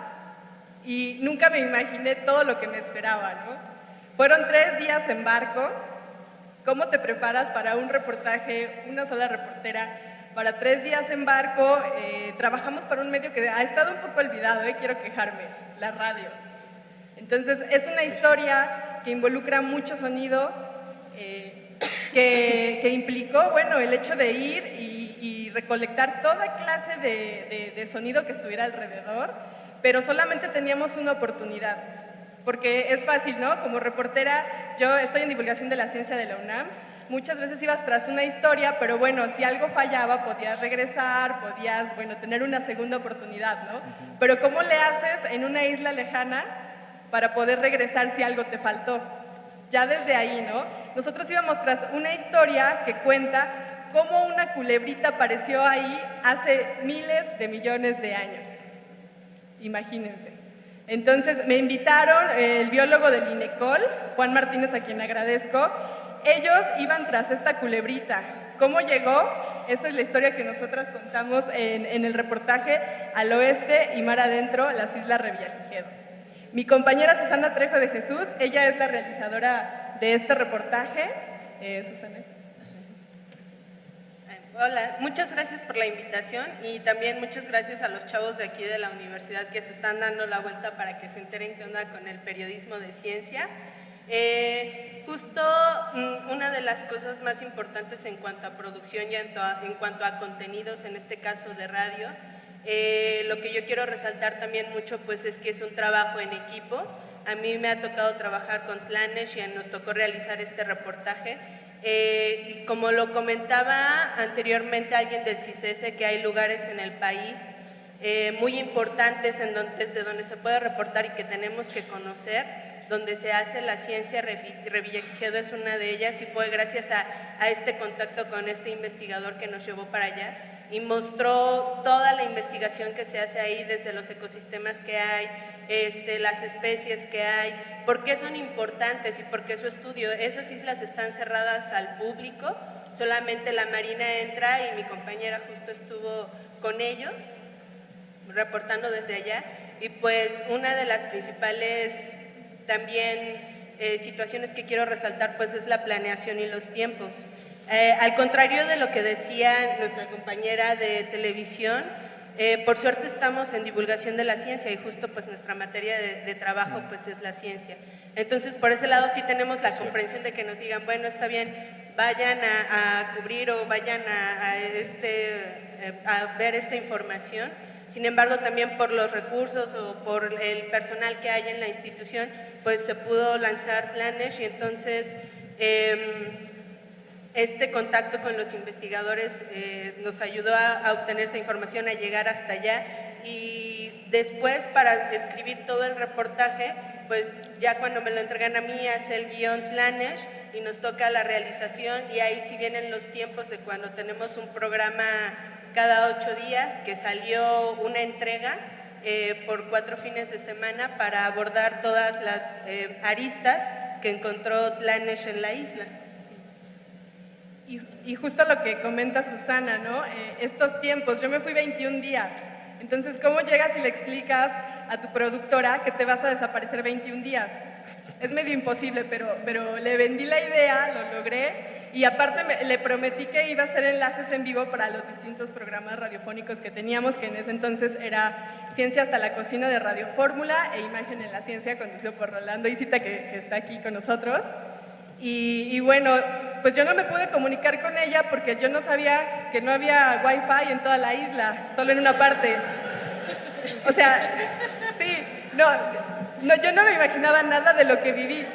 y nunca me imaginé todo lo que me esperaba, ¿no? Fueron 3 días en barco. ¿Cómo te preparas para un reportaje, una sola reportera, para 3 días en barco? Trabajamos para un medio que ha estado un poco olvidado, quiero quejarme, la radio. Entonces, es una historia que involucra mucho sonido, que implicó, bueno, el hecho de ir y recolectar toda clase de sonido que estuviera alrededor, pero solamente teníamos una oportunidad, porque es fácil, ¿no? Como reportera, yo estoy en divulgación de la ciencia de la UNAM, muchas veces ibas tras una historia, pero bueno, si algo fallaba, podías regresar, podías, bueno, tener una segunda oportunidad, ¿no? Pero ¿cómo le haces en una isla lejana para poder regresar si algo te faltó? Ya desde ahí, ¿no? Nosotros íbamos tras una historia que cuenta cómo una culebrita apareció ahí hace miles de millones de años. Imagínense. Entonces me invitaron el biólogo del INECOL, Juan Martínez, a quien agradezco. Ellos iban tras esta culebrita. ¿Cómo llegó? Esa es la historia que nosotras contamos en el reportaje Al Oeste y Mar Adentro, las Islas Revillagigedo. Mi compañera Susana Trejo de Jesús, ella es la realizadora de este reportaje. Susana. Hola, muchas gracias por la invitación y también muchas gracias a los chavos de aquí de la universidad que se están dando la vuelta para que se enteren qué onda con el periodismo de ciencia. Justo una de las cosas más importantes en cuanto a producción y en cuanto a contenidos, en este caso de radio, lo que yo quiero resaltar también mucho pues es que es un trabajo en equipo. A mí me ha tocado trabajar con Tlanesh y nos tocó realizar este reportaje. Y como lo comentaba anteriormente alguien del CICESE, que hay lugares en el país muy importantes desde donde se puede reportar y que tenemos que conocer, donde se hace la ciencia. Revillagigedo es una de ellas y fue gracias a este contacto con este investigador que nos llevó para allá y mostró toda la investigación que se hace ahí, desde los ecosistemas que hay, las especies que hay, por qué son importantes y por qué su estudio. Esas islas están cerradas al público, solamente la Marina entra y mi compañera justo estuvo con ellos, reportando desde allá. Y pues una de las principales también situaciones que quiero resaltar pues es la planeación y los tiempos. Al contrario de lo que decía nuestra compañera de televisión, por suerte estamos en divulgación de la ciencia y justo pues nuestra materia de trabajo pues es la ciencia. Entonces por ese lado sí tenemos la comprensión de que nos digan, bueno, está bien, vayan a cubrir o vayan a ver esta información. Sin embargo, también por los recursos o por el personal que hay en la institución, pues se pudo lanzar Tlanesh y entonces este contacto con los investigadores nos ayudó a obtener esa información, a llegar hasta allá y después para escribir todo el reportaje, pues ya cuando me lo entregan a mí hace el guión Tlanesh y nos toca la realización y ahí sí vienen los tiempos de cuando tenemos un programa cada 8 días, que salió una entrega por 4 fines de semana para abordar todas las aristas que encontró Tlanesh en la isla. Y justo lo que comenta Susana, ¿no? Estos tiempos, yo me fui 21 días, entonces ¿cómo llegas y le explicas a tu productora que te vas a desaparecer 21 días? Es medio imposible, pero le vendí la idea, lo logré. Y aparte le prometí que iba a hacer enlaces en vivo para los distintos programas radiofónicos que teníamos, que en ese entonces era Ciencia hasta la cocina de Radio Fórmula e Imagen en la Ciencia, conducido por Rolando Isita, que está aquí con nosotros. Y bueno, pues yo no me pude comunicar con ella porque yo no sabía que no había wifi en toda la isla, solo en una parte. O sea, sí, no, yo no me imaginaba nada de lo que viví.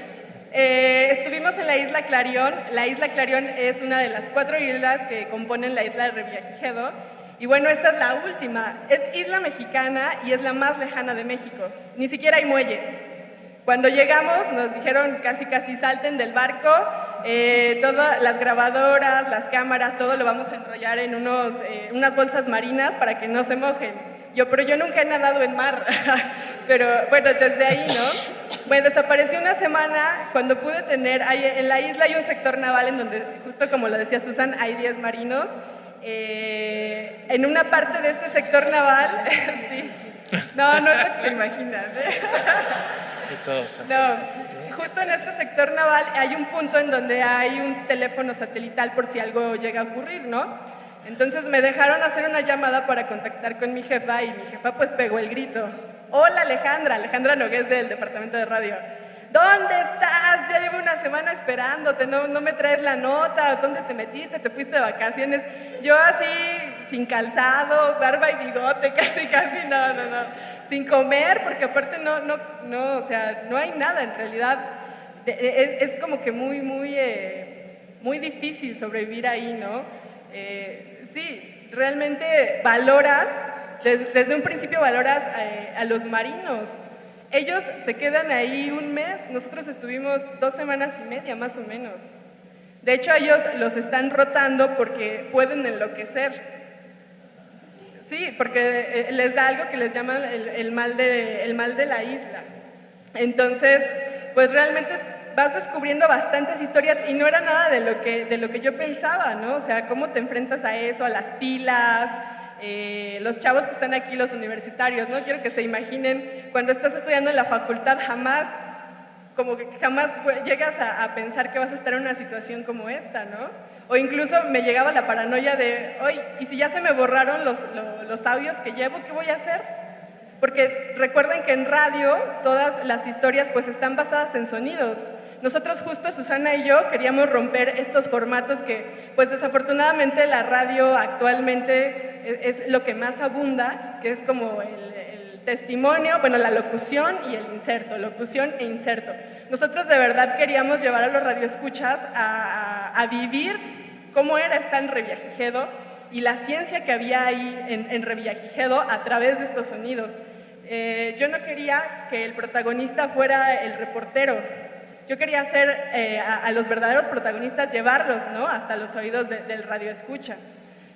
Estuvimos en la isla Clarión. La isla Clarión es una de las 4 islas que componen la isla de Revillagigedo. Y bueno, esta es la última. Es isla mexicana y es la más lejana de México. Ni siquiera hay muelle. Cuando llegamos nos dijeron casi salten del barco. Todas las grabadoras, las cámaras, todo lo vamos a enrollar en unas bolsas marinas para que no se mojen. Pero yo nunca he nadado en mar, pero bueno, desde ahí, ¿no? Bueno, desaparecí una semana cuando pude en la isla hay un sector naval en donde, justo como lo decía Susan, hay 10 marinos. En una parte de este sector naval, sí, no es lo que se imaginan, No, justo en este sector naval hay un punto en donde hay un teléfono satelital por si algo llega a ocurrir, ¿no? Entonces me dejaron hacer una llamada para contactar con mi jefa y mi jefa pues pegó el grito. Hola Alejandra Nogués del departamento de radio. ¿dónde estás? Ya llevo una semana esperándote, no me traes la nota, ¿dónde te metiste? ¿Te fuiste de vacaciones? Yo así, sin calzado, barba y bigote, casi, no, sin comer, porque aparte no, o sea, no hay nada en realidad. Es como que muy difícil sobrevivir ahí, ¿no? Sí, realmente valoras, desde un principio valoras a los marinos. Ellos se quedan ahí un mes, nosotros estuvimos 2 semanas y media más o menos. De hecho, ellos los están rotando porque pueden enloquecer. Sí, porque les da algo que les llaman el mal de la isla. Entonces, pues realmente vas descubriendo bastantes historias y no era nada de lo que yo pensaba, ¿no? O sea, cómo te enfrentas a eso, a las pilas, los chavos que están aquí, los universitarios, ¿no? Quiero que se imaginen, cuando estás estudiando en la facultad, jamás llegas a pensar que vas a estar en una situación como esta, ¿no? O incluso me llegaba la paranoia de, oye, ¿y si ya se me borraron los audios que llevo, qué voy a hacer? Porque recuerden que en radio todas las historias pues están basadas en sonidos. Nosotros justo, Susana y yo, queríamos romper estos formatos que pues desafortunadamente la radio actualmente es lo que más abunda, que es como el testimonio, bueno, la locución y el inserto, locución e inserto. Nosotros de verdad queríamos llevar a los radioescuchas a vivir cómo era estar en Revillagigedo y la ciencia que había ahí en Revillagigedo a través de estos sonidos. Yo no quería que el protagonista fuera el reportero. Yo quería hacer a los verdaderos protagonistas, llevarlos, ¿no?, hasta los oídos del radioescucha.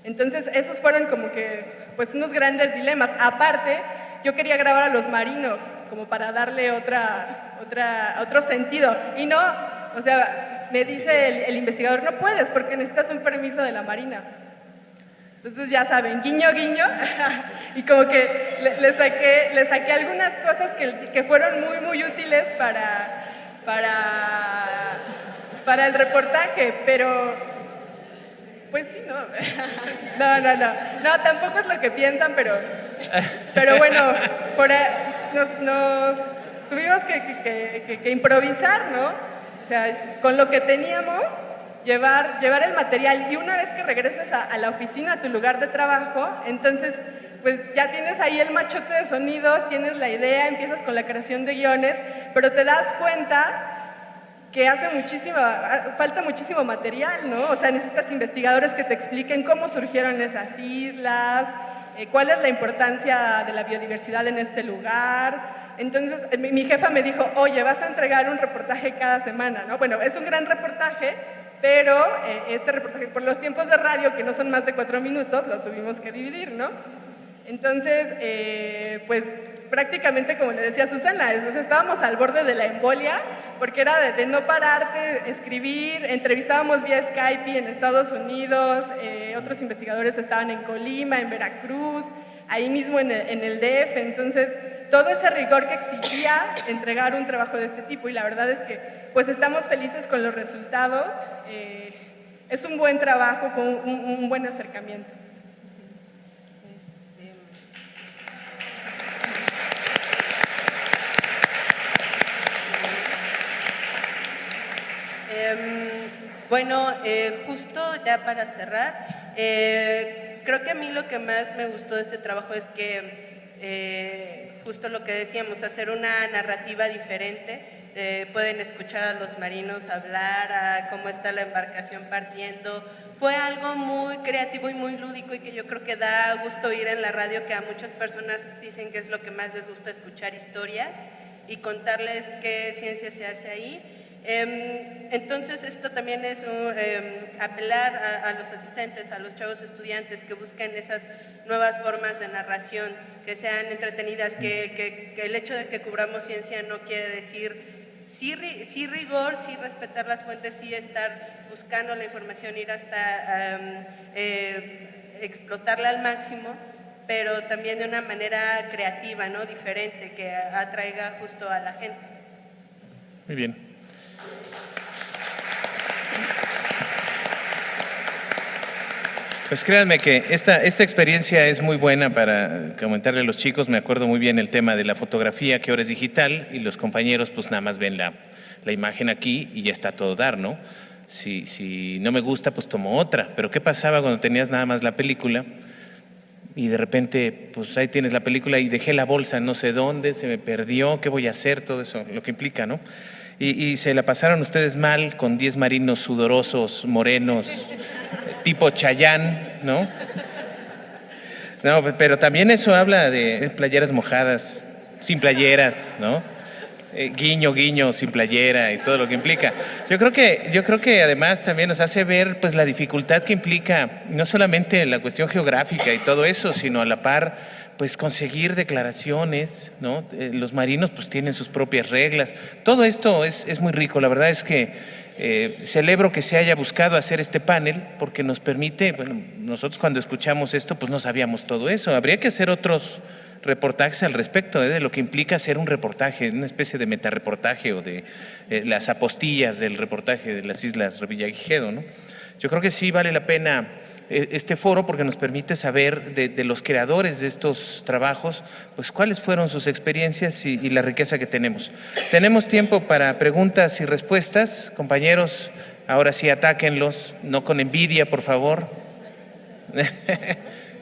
Entonces, esos fueron como que, pues, unos grandes dilemas. Aparte, yo quería grabar a los marinos, como para darle otro sentido. Y no, o sea, me dice el investigador, no puedes, porque necesitas un permiso de la Marina. Entonces, ya saben, guiño, guiño, y como que le saqué algunas cosas que fueron muy útiles para el reportaje, pero pues sí, no, tampoco es lo que piensan, pero bueno, nos tuvimos que improvisar, ¿no? O sea, con lo que teníamos, llevar el material, y una vez que regreses a la oficina, a tu lugar de trabajo, entonces pues ya tienes ahí el machote de sonidos, tienes la idea, empiezas con la creación de guiones, pero te das cuenta que falta muchísimo material, ¿no? O sea, necesitas investigadores que te expliquen cómo surgieron esas islas, cuál es la importancia de la biodiversidad en este lugar. Entonces, mi jefa me dijo, oye, vas a entregar un reportaje cada semana, ¿no? Bueno, es un gran reportaje, pero este reportaje, por los tiempos de radio, que no son más de 4 minutos, lo tuvimos que dividir, ¿no? Entonces, pues prácticamente, como le decía Susana, estábamos al borde de la embolia, porque era de no pararte, escribir, entrevistábamos vía Skype en Estados Unidos, otros investigadores estaban en Colima, en Veracruz, ahí mismo en el DF, entonces todo ese rigor que exigía entregar un trabajo de este tipo, y la verdad es que pues estamos felices con los resultados, es un buen trabajo, fue un buen acercamiento. Bueno, justo ya para cerrar, creo que a mí lo que más me gustó de este trabajo es que justo lo que decíamos, hacer una narrativa diferente, pueden escuchar a los marinos hablar, a cómo está la embarcación partiendo. Fue algo muy creativo y muy lúdico, y que yo creo que da gusto oír en la radio, que a muchas personas dicen que es lo que más les gusta, escuchar historias y contarles qué ciencia se hace ahí. Entonces esto también es apelar a los asistentes, a los chavos estudiantes que busquen esas nuevas formas de narración, que sean entretenidas, que el hecho de que cubramos ciencia no quiere decir sí rigor, sí respetar las fuentes, sí estar buscando la información, ir hasta explotarla al máximo, pero también de una manera creativa, ¿no?, diferente, que atraiga justo a la gente. Muy bien. Pues créanme que esta experiencia es muy buena para comentarle a los chicos. Me acuerdo muy bien el tema de la fotografía, que ahora es digital, y los compañeros pues nada más ven la imagen aquí y ya está todo dar, ¿no? Si no me gusta, pues tomo otra. Pero ¿qué pasaba cuando tenías nada más la película y de repente, pues ahí tienes la película y dejé la bolsa en no sé dónde, se me perdió, ¿qué voy a hacer? Todo eso, lo que implica, ¿no? Y se la pasaron ustedes mal con 10 marinos sudorosos, morenos, tipo Chayán, ¿no? No, pero también eso habla de playeras mojadas, sin playeras, ¿no? Guiño, guiño, sin playera y todo lo que implica. Yo creo que además también nos hace ver pues la dificultad que implica no solamente la cuestión geográfica y todo eso, sino a la par pues conseguir declaraciones, ¿no? Los marinos pues tienen sus propias reglas. Todo esto es muy rico. La verdad es que celebro que se haya buscado hacer este panel porque nos permite, bueno, nosotros cuando escuchamos esto pues no sabíamos todo eso. Habría que hacer otros reportajes al respecto de lo que implica hacer un reportaje, una especie de metareportaje o de las apostillas del reportaje de las Islas Revillagigedo, ¿no? Yo creo que sí vale la pena este foro porque nos permite saber de los creadores de estos trabajos, pues cuáles fueron sus experiencias y la riqueza que tenemos. Tenemos tiempo para preguntas y respuestas. Compañeros, ahora sí atáquenlos, no con envidia, por favor.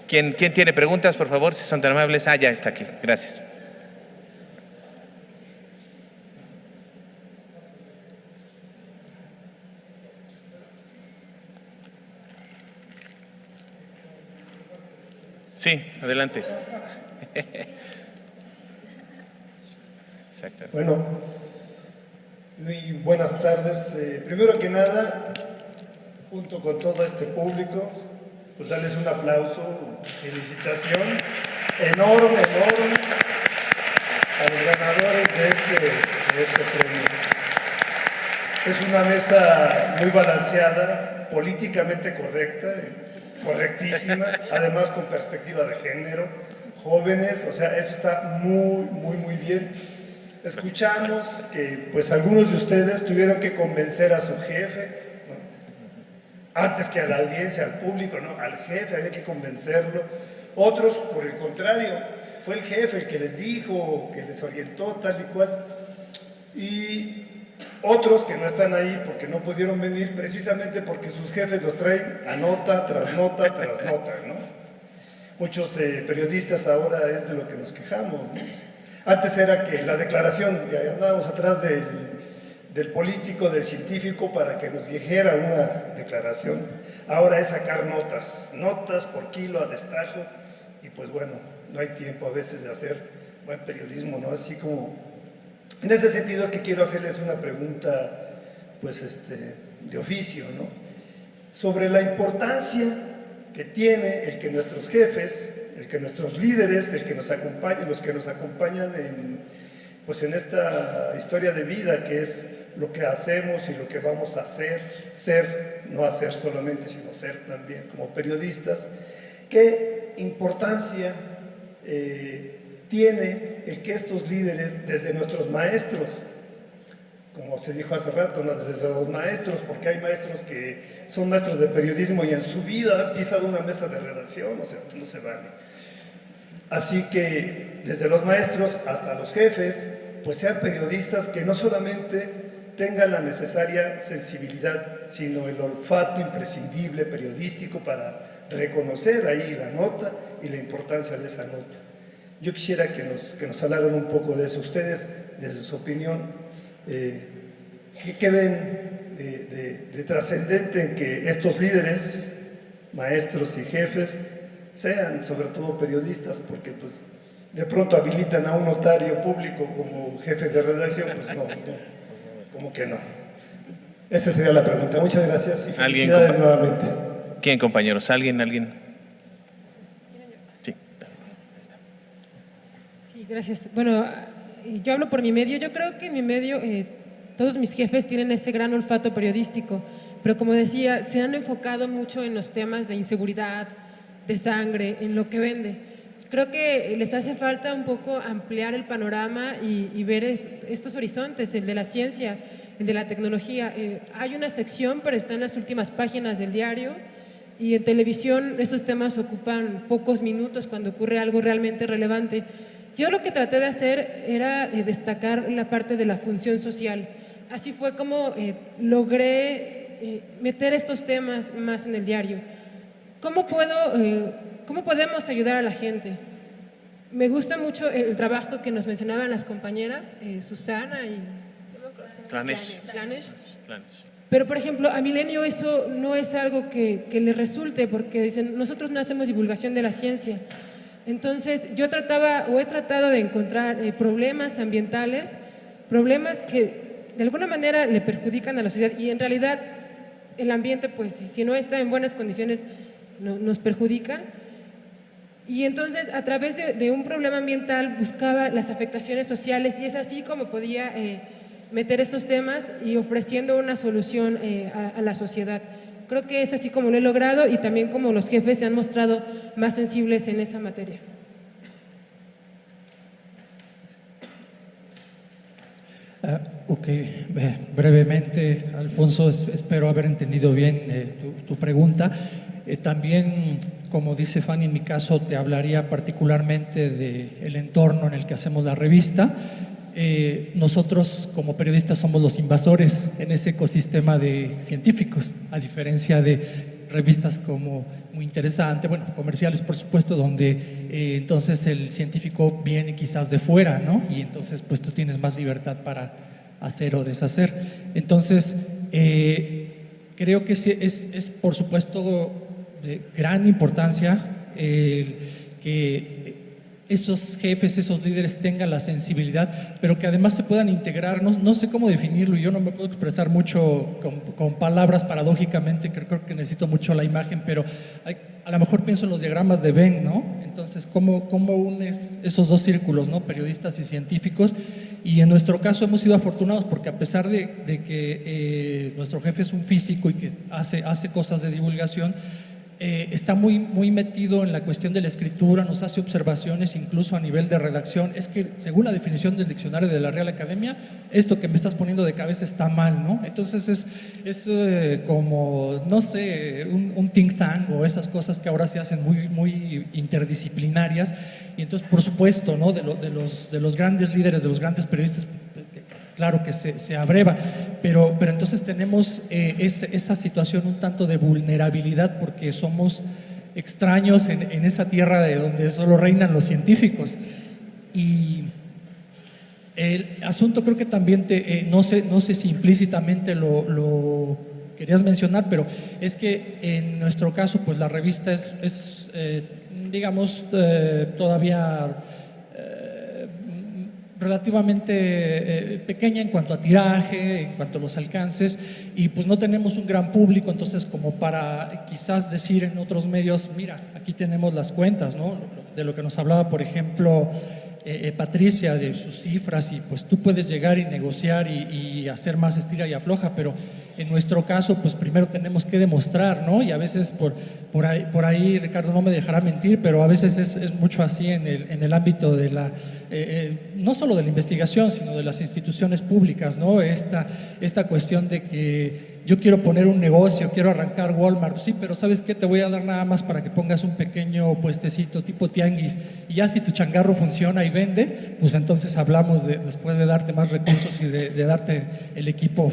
¿Quién tiene preguntas, por favor, si son tan amables? Ah, ya está aquí. Gracias. Sí, adelante. Exacto. Bueno, muy buenas tardes. Primero que nada, junto con todo este público, pues darles un aplauso, felicitación enorme a los ganadores de este premio. Es una mesa muy balanceada, políticamente correcta, correctísima, además con perspectiva de género, jóvenes, o sea, eso está muy bien. Escuchamos que pues algunos de ustedes tuvieron que convencer a su jefe, ¿no? Antes que a la audiencia, al público, ¿no? Al jefe había que convencerlo. Otros, por el contrario, fue el jefe el que les dijo, que les orientó tal y cual. Y otros que no están ahí porque no pudieron venir precisamente porque sus jefes los traen a nota tras nota tras nota, ¿no? Muchos periodistas ahora es de lo que nos quejamos, ¿no? Antes era que la declaración, ya andábamos atrás del político, del científico para que nos dijera una declaración. Ahora es sacar notas por kilo a destajo y pues bueno, no hay tiempo a veces de hacer buen periodismo, ¿no? Así como... En ese sentido es que quiero hacerles una pregunta, pues, de oficio, ¿no? Sobre la importancia que tiene el que nuestros jefes, el que nuestros líderes, el que nos acompañen, los que nos acompañan pues en esta historia de vida que es lo que hacemos y lo que vamos a hacer, ser, no hacer solamente, sino ser también como periodistas, qué importancia tiene el que estos líderes, desde nuestros maestros, como se dijo hace rato, ¿no? Desde los maestros, porque hay maestros que son maestros de periodismo y en su vida han pisado una mesa de redacción, o sea, no se vale. Así que desde los maestros hasta los jefes, pues sean periodistas que no solamente tengan la necesaria sensibilidad, sino el olfato imprescindible periodístico para reconocer ahí la nota y la importancia de esa nota. Yo quisiera que nos hablaran un poco de eso. Ustedes, desde su opinión, ¿qué ven de trascendente en que estos líderes, maestros y jefes, sean sobre todo periodistas? Porque pues de pronto habilitan a un notario público como jefe de redacción, pues no, como que no. Esa sería la pregunta. Muchas gracias y felicidades nuevamente. ¿Quién, compañeros? ¿Alguien? Gracias. Bueno, yo hablo por mi medio. Yo creo que en mi medio todos mis jefes tienen ese gran olfato periodístico, pero como decía, se han enfocado mucho en los temas de inseguridad, de sangre, en lo que vende. Creo que les hace falta un poco ampliar el panorama y ver estos horizontes, el de la ciencia, el de la tecnología. Hay una sección, pero está en las últimas páginas del diario, y en televisión esos temas ocupan pocos minutos cuando ocurre algo realmente relevante. Yo lo que traté de hacer era destacar la parte de la función social. Así fue como logré meter estos temas más en el diario. ¿Cómo podemos ayudar a la gente? Me gusta mucho el trabajo que nos mencionaban las compañeras, Susana y Tlanesh. Pero, por ejemplo, a Milenio eso no es algo que le resulte, porque dicen, nosotros no hacemos divulgación de la ciencia. Entonces, yo he tratado de encontrar problemas ambientales, problemas que de alguna manera le perjudican a la sociedad, y en realidad el ambiente, pues, si no está en buenas condiciones, nos perjudica. Y entonces, a través de un problema ambiental, buscaba las afectaciones sociales, y es así como podía meter estos temas y ofreciendo una solución a la sociedad. Creo que es así como lo he logrado, y también como los jefes se han mostrado más sensibles en esa materia. Ok, brevemente, Alfonso, espero haber entendido bien tu pregunta. También, como dice Fanny, en mi caso te hablaría particularmente del entorno en el que hacemos la revista. Nosotros como periodistas somos los invasores en ese ecosistema de científicos, a diferencia de revistas como Muy Interesante, bueno, comerciales por supuesto, donde entonces el científico viene quizás de fuera, ¿no? Y entonces pues tú tienes más libertad para hacer o deshacer. Entonces, creo que sí, es por supuesto de gran importancia que esos jefes, esos líderes tengan la sensibilidad, pero que además se puedan integrar. No sé cómo definirlo, y yo no me puedo expresar mucho con palabras paradójicamente, creo que necesito mucho la imagen, pero a lo mejor pienso en los diagramas de Venn, ¿no? Entonces, ¿cómo unes esos dos círculos, ¿no? Periodistas y científicos? Y en nuestro caso hemos sido afortunados porque a pesar de que nuestro jefe es un físico y que hace cosas de divulgación, está muy metido en la cuestión de la escritura, nos hace observaciones incluso a nivel de redacción. Es que según la definición del diccionario de la Real Academia, esto que me estás poniendo de cabeza está mal, ¿no? Entonces es como, no sé, un think tank o esas cosas que ahora se hacen muy interdisciplinarias. Y entonces, por supuesto, ¿no? de los grandes líderes, de los grandes periodistas, claro que se abreva, pero entonces tenemos esa situación un tanto de vulnerabilidad porque somos extraños en esa tierra de donde solo reinan los científicos. Y el asunto creo que también, no sé si implícitamente lo querías mencionar, pero es que en nuestro caso pues la revista es digamos, todavía relativamente pequeña en cuanto a tiraje, en cuanto a los alcances, y pues no tenemos un gran público, entonces como para quizás decir en otros medios, mira, aquí tenemos las cuentas, ¿no? De lo que nos hablaba, por ejemplo, Patricia, de sus cifras, y pues tú puedes llegar y negociar y hacer más estira y afloja, pero en nuestro caso, pues primero tenemos que demostrar, ¿no? Y a veces por ahí Ricardo no me dejará mentir, pero a veces es mucho así en el ámbito de la, no solo de la investigación, sino de las instituciones públicas, ¿no? Esta cuestión de que yo quiero poner un negocio, quiero arrancar Walmart, sí, pero ¿sabes qué? Te voy a dar nada más para que pongas un pequeño puestecito tipo tianguis, y ya si tu changarro funciona y vende, pues entonces hablamos después de darte más recursos y de darte el equipo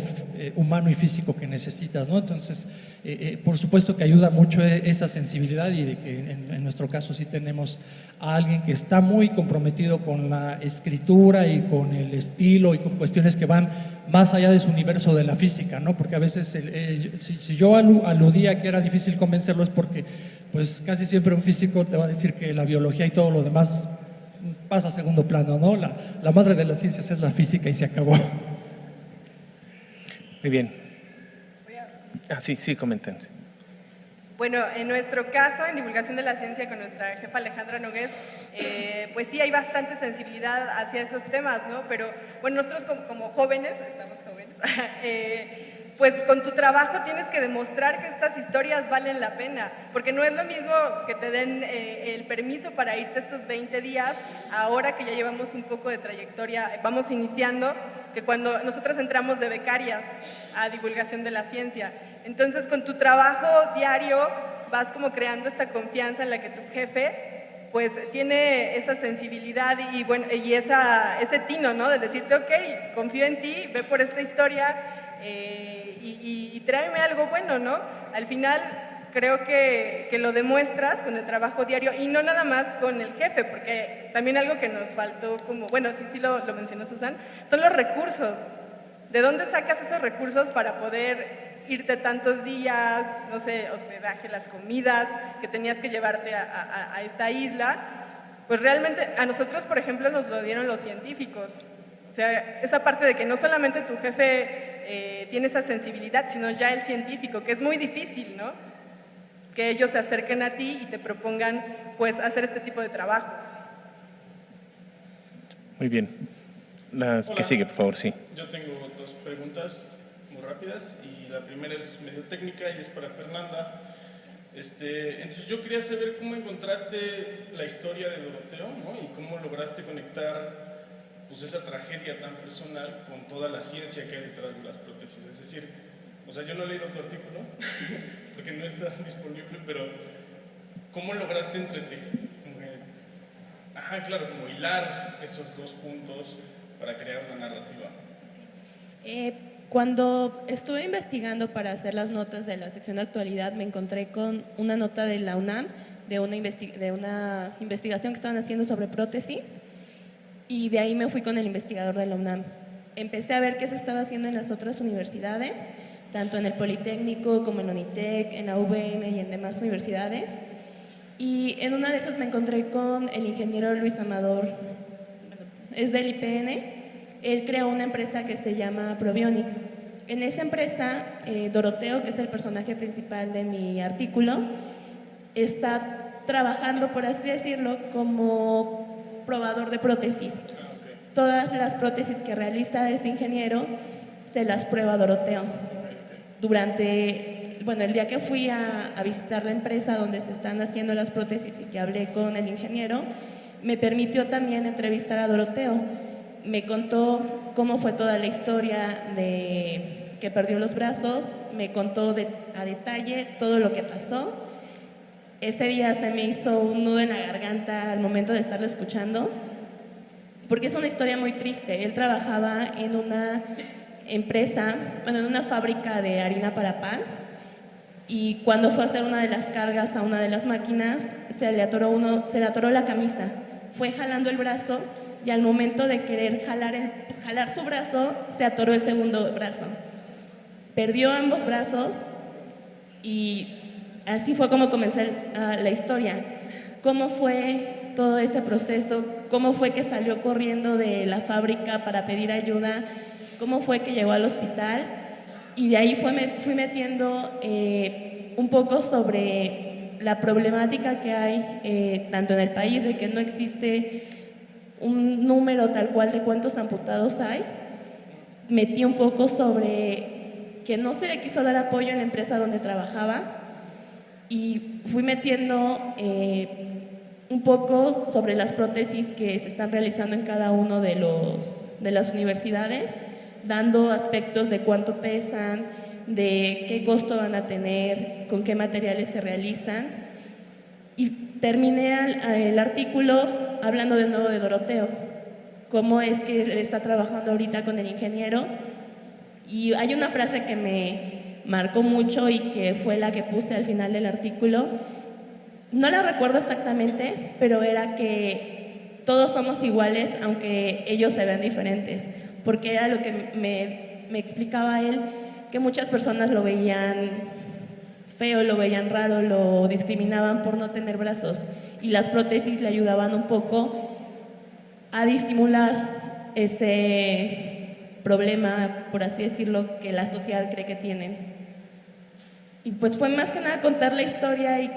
humano y físico que necesitas, ¿no? Entonces, por supuesto que ayuda mucho esa sensibilidad, y de que en nuestro caso sí tenemos a alguien que está muy comprometido con la escritura y con el estilo y con cuestiones que van más allá de su universo de la física, ¿no? Porque a veces, si yo aludía que era difícil convencerlo, es porque pues casi siempre un físico te va a decir que la biología y todo lo demás pasa a segundo plano, ¿no? La madre de las ciencias es la física y se acabó. Muy bien. Sí, comenten. Bueno, en nuestro caso, en divulgación de la ciencia con nuestra jefa Alejandra Nogués, pues sí hay bastante sensibilidad hacia esos temas, ¿no? Pero bueno, nosotros como jóvenes, estamos jóvenes, pues con tu trabajo tienes que demostrar que estas historias valen la pena, porque no es lo mismo que te den el permiso para irte estos 20 días, ahora que ya llevamos un poco de trayectoria, vamos iniciando, que cuando nosotros entramos de becarias a divulgación de la ciencia. Entonces, con tu trabajo diario, vas como creando esta confianza en la que tu jefe pues tiene esa sensibilidad y, bueno, y ese tino, ¿no? De decirte, ok, confío en ti, ve por esta historia y tráeme algo bueno, ¿no? Al final creo que lo demuestras con el trabajo diario y no nada más con el jefe, porque también algo que nos faltó, como, bueno, sí lo mencionó Susan, son los recursos. ¿De dónde sacas esos recursos para poder irte tantos días, no sé, hospedaje, las comidas que tenías que llevarte a esta isla? Pues realmente a nosotros, por ejemplo, nos lo dieron los científicos. O sea, esa parte de que no solamente tu jefe tiene esa sensibilidad, sino ya el científico, que es muy difícil, ¿no? Que ellos se acerquen a ti y te propongan, pues, hacer este tipo de trabajos. Muy bien. Las que sigue, por favor, sí. Yo tengo dos preguntas muy rápidas y la primera es medio técnica y es para Fernanda. Entonces yo quería saber cómo encontraste la historia de Doroteo, ¿no? Y cómo lograste conectar pues, esa tragedia tan personal con toda la ciencia que hay detrás de las prótesis. Es decir, o sea, yo no he leído tu artículo porque no está disponible, pero ¿cómo lograste como hilar esos dos puntos para crear una narrativa? Cuando estuve investigando para hacer las notas de la sección de actualidad, me encontré con una nota de la UNAM, de una investigación que estaban haciendo sobre prótesis, y de ahí me fui con el investigador de la UNAM. Empecé a ver qué se estaba haciendo en las otras universidades, tanto en el Politécnico como en UNITEC, en la UVM y en demás universidades. Y en una de esas me encontré con el ingeniero Luis Amador, es del IPN. Él creó una empresa que se llama Probionics. En esa empresa, Doroteo, que es el personaje principal de mi artículo, está trabajando, por así decirlo, como probador de prótesis. Todas las prótesis que realiza ese ingeniero se las prueba Doroteo. El día que fui a visitar la empresa donde se están haciendo las prótesis y que hablé con el ingeniero, me permitió también entrevistar a Doroteo. Me contó cómo fue toda la historia de que perdió los brazos, me contó a detalle todo lo que pasó. Ese día se me hizo un nudo en la garganta al momento de estarlo escuchando, porque es una historia muy triste. Él trabajaba en una empresa, en una fábrica de harina para pan, y cuando fue a hacer una de las cargas a una de las máquinas, se le atoró la camisa. Fue jalando el brazo y al momento de querer jalar su brazo, se atoró el segundo brazo. Perdió ambos brazos y así fue como comenzó la historia. ¿Cómo fue todo ese proceso? ¿Cómo fue que salió corriendo de la fábrica para pedir ayuda? ¿Cómo fue que llegó al hospital? Y de ahí fui metiendo un poco sobre la problemática que hay tanto en el país, de que no existe un número tal cual de cuántos amputados hay. Metí un poco sobre que no se le quiso dar apoyo en la empresa donde trabajaba y fui metiendo un poco sobre las prótesis que se están realizando en cada uno de las universidades, dando aspectos de cuánto pesan, de qué costo van a tener, con qué materiales se realizan. Y terminé el artículo hablando de nuevo de Doroteo, cómo es que él está trabajando ahorita con el ingeniero. Y hay una frase que me marcó mucho y que fue la que puse al final del artículo. No la recuerdo exactamente, pero era que todos somos iguales aunque ellos se vean diferentes, porque era lo que me explicaba él, que muchas personas lo veían feo, lo veían raro, lo discriminaban por no tener brazos, y las prótesis le ayudaban un poco a disimular ese problema, por así decirlo, que la sociedad cree que tienen. Y pues fue más que nada contar la historia y